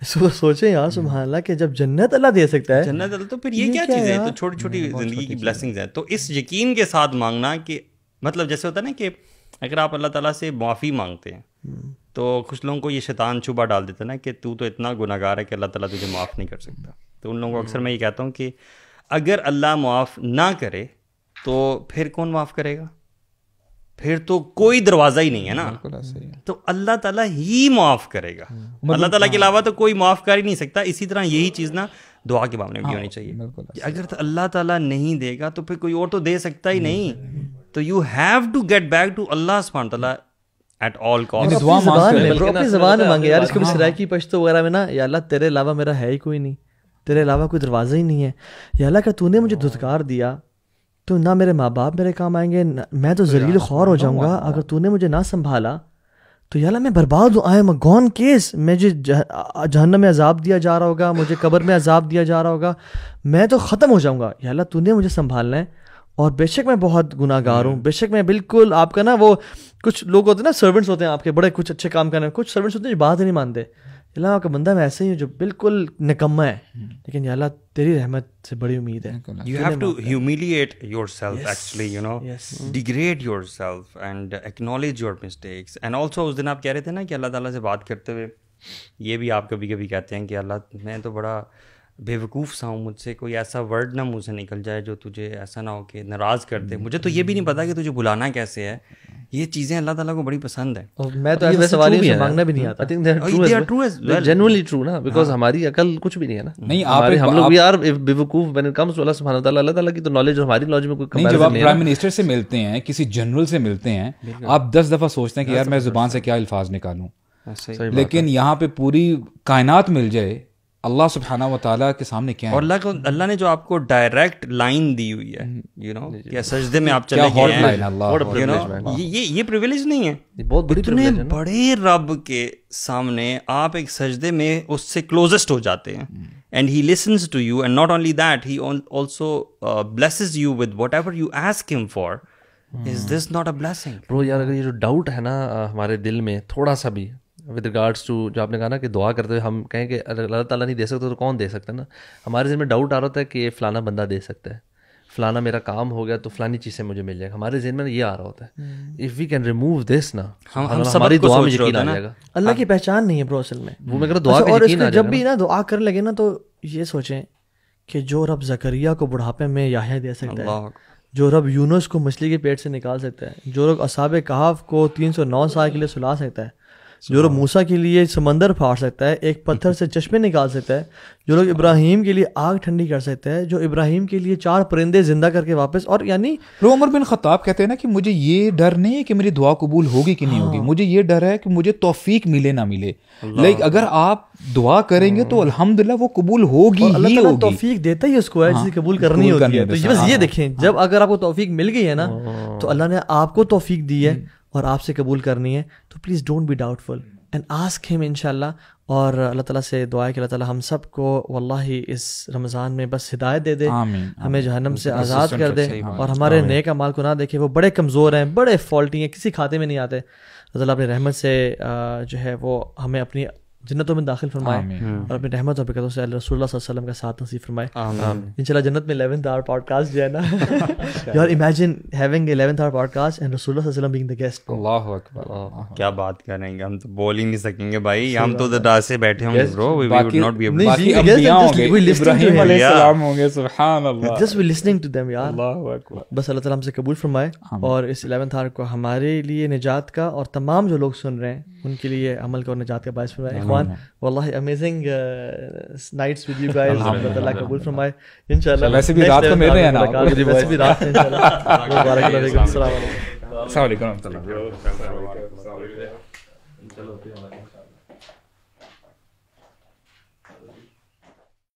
اس کو سوچیں یار سبحان اللہ کہ جب جنت اللہ دے سکتا ہے, جنت اللہ, تو پھر یہ کیا چیز ہے؟ تو چھوٹی چھوٹی زندگی کی بلیسنگز ہیں. تو اس یقین کے ساتھ مانگنا کہ مطلب جیسے ہوتا ہے نا کہ اگر آپ اللہ تعالیٰ سے معافی مانگتے ہیں تو کچھ لوگوں کو یہ شیطان شبہ ڈال دیتا ہے نا کہ تو اتنا گناہ گار ہے کہ اللہ تعالیٰ تجھے معاف نہیں کر سکتا. تو ان لوگوں کو اکثر میں یہ کہتا ہوں کہ اگر اللہ معاف نہ کرے تو پھر کون معاف کرے گا؟ پھر تو کوئی دروازہ ہی نہیں ہے نا. تو اللہ تعالیٰ ہی معاف کرے گا, اللہ تعالیٰ کے علاوہ تو کوئی معاف کر ہی نہیں سکتا. اسی طرح یہی چیز نا دعا کے معاملے میں بھی ہونی چاہیے. اگر اللہ تعالیٰ نہیں دے گا تو پھر کوئی اور تو دے سکتا ہی نہیں. تو you have to get back to Allah سبحانہ تعالیٰ ایٹ آل کاسٹ. اپنی زبان میں مانگے یار. اس کو بھی سرائکی پشتو وغیرہ میں نا, یا اللہ تیرے علاوہ میرا ہے ہی کوئی نہیں, تیرے علاوہ کوئی دروازہ ہی نہیں ہے. یا اللہ, کہ تو نے مجھے دھتکار دیا تو نہ میرے ماں باپ میرے کام آئیں گے, میں تو ذلیل خوار ہو جاؤں گا. اگر تو نے مجھے نہ سنبھالا تو یا اللہ میں برباد ہوں, I am a given case. مجھے جہنم میں عذاب دیا جا رہا ہوگا, مجھے قبر میں عذاب دیا جا رہا ہوگا, میں تو ختم ہو جاؤں گا. یا اللہ تو نے مجھے سنبھالنا ہے, اور بے شک میں بہت گناہ گار ہوں, بے شک میں بالکل آپ کا نا وہ کچھ لوگ ہوتے ہیں نا سرونٹس ہوتے ہیں آپ کے بڑے کچھ اچھے کام کرنے, کچھ سرونٹس ہوتے ہیں جو بات ہی نہیں مانتے. اللہ آپ کا بندہ میں ایسے ہی ہوں جو بالکل نکما ہے, لیکن یا اللہ تیری رحمت سے بڑی امید ہے. You have to humiliate yourself actually, you know, degrade yourself and acknowledge your mistakes. And also اس دن آپ کہہ رہے تھے نا کہ اللہ تعالیٰ سے بات کرتے ہوئے یہ بھی آپ کبھی کبھی کہتے ہیں کہ اللہ میں تو بڑا بے وقوف سا ہوں, مجھ سے کوئی ایسا ورڈ نہ منہ سے نکل جائے جو تجھے ایسا نہ ہو کہ ناراض کر دے. مجھے تو یہ بھی نہیں پتا کہ تجھے بلانا کیسے ہے. یہ چیزیں اللہ تعالیٰ کو بڑی پسند ہیں. میں تو ایسے سوال ہی مانگنا بھی نہیں آتا. جنرلی ٹرو نا, بیکاز ہماری عقل کچھ بھی نہیں ہے نا. نہیں ہم لوگ بھی یار بے وقوف when it comes to اللہ سبحانہ تعالیٰ. اللہ تعالیٰ کی تو نالج ہماری نالج میں کوئی کمپیریزن نہیں ہے. جب آپ پرائم منسٹر سے ملتے ہیں, کسی جنرل سے ملتے ہیں, آپ 10 دفعہ سوچتے ہیں کہ یار میں زبان سے کیا الفاظ نکالوں, لیکن یہاں پہ پوری کائنات مل جائے اللہ سبحانہ و تعالیٰ کے سامنے کیا ہے. اور اللہ نے جو آپ کو ڈائریکٹ لائن دی ہوئی ہے, یو نو, کہ سجدے میں آپ چلے گئے ہیں, یہ پریویلیج نہیں ہے. بہت بڑی اتنے بڑے رب کے سامنے آپ ایک سجدے میں اس سے کلوزسٹ ہو جاتے ہیں. And he listens to you, and not only that, he also blesses you with whatever you ask him for. Is this not a blessing? Bro یار, اگر یہ جو ڈاؤٹ ہے نا ہمارے دل میں تھوڑا سا بھی ود ریگارڈس ٹو جو آپ نے کہا نا کہ دعا کرتے ہوئے ہم کہیں کہ اللہ تعالیٰ نہیں دے سکتا تو کون دے سکتا ہے نا. ہمارے ذہن میں ڈاؤٹ آ رہا ہوتا ہے کہ فلانا بندہ دے سکتا ہے, فلانا میرا کام ہو گیا تو فلانی چیز سے مجھے مل جائے گا. ہمارے ذہن میں یہ آ رہا ہوتا ہے. If we can remove this نا, ہماری دعا میں یقین آ جائے گا. اللہ کی پہچان نہیں ہے برو اصل میں وہ, میں کہہ رہا دعا کا یقین آ جائے گا. جب بھی نا دعا کرنے لگے نا تو یہ سوچیں کہ جو رب زکریا کو بڑھاپے میں یحییٰ دے سکتا ہے, جو رب یونس کو مچھلی کے پیٹ سے نکال سکتا ہے, جو رب اصحاب کہف کو 309 سال کے لیے سلا سکتا ہے, جو لوگ موسیٰ کے لیے سمندر پھاڑ سکتا ہے, ایک پتھر سے چشمے نکال سکتا ہے, جو لوگ ابراہیم کے لیے آگ ٹھنڈی کر سکتا ہے, جو ابراہیم کے لیے 4 پرندے زندہ کر کے واپس. اور یعنی عمر بن خطاب کہتے ہیں نا کہ مجھے یہ ڈر نہیں ہے کہ میری دعا قبول ہوگی کہ نہیں ہوگی, مجھے یہ ڈر ہے کہ مجھے توفیق ملے نہ ملے. لائک اگر آپ دعا کریں گے تو الحمدللہ وہ قبول ہوگی ہی ہوگی. توفیق دیتا ہی اس کو ہے جسے قبول کرنی ہوتی ہے. تو بس یہ دیکھیں, جب اگر آپ کو توفیق مل گئی ہے نا تو اللہ نے آپ کو توفیق دی ہے اور آپ سے قبول کرنی ہے, تو please don't be doubtful and ask ہم انشاءاللہ. اور اللہ تعالیٰ سے دعا ہے کہ اللہ تعالیٰ ہم سب کو واللہ اس رمضان میں بس ہدایت دے دے, ہمیں جہنم سے آزاد کر دے, اور ہمارے نیک اعمال کو نہ دیکھے. وہ بڑے کمزور ہیں, بڑے فالٹی ہیں, کسی کھاتے میں نہیں آتے. اللہ تعالیٰ اپنی رحمت سے جو ہے وہ ہمیں اپنی جنتوں میں داخل فرمائے اور اپنی رحمت اور برکتوں سے رسول اللہ صلی اللہ علیہ وسلم کا ساتھ نصیب فرمائے. انشاءاللہ جنت میں 11th hour podcast جو ہے نا, یار imagine having 11th hour podcast and رسول اللہ صلی اللہ علیہ وسلم being the guest. اللہ اکبر, کیا بات کریں گے, ہم تو بول ہی نہیں سکیں گے بھائی, ہم تو دراز سے بیٹھے ہوں گے bro, we would not be able to. باقی انبیاء ہوں گے, ابراہیم علیہ السلام ہوں گے, سبحان اللہ, just we listening to them یار. اللہ اکبر. بس اللہ تعالیٰ ہم سے قبول فرمائے اور اس 11th hour کو ہمارے لیے نجات کا اور تمام جو لوگ سن رہے ہیں ان کے لیے عمل کا اور نجات کا باعث فرمائے. اخوان واللہ amazing nights with you guys, Allah تعالیٰ قبول فرمائے انشاءاللہ. ویسے بھی رات کو مل رہے ہیں نا, ویسے بھی رات میں انشاءاللہ. مبارک اللہ علیکم. السلام علیکم. السلام علیکم.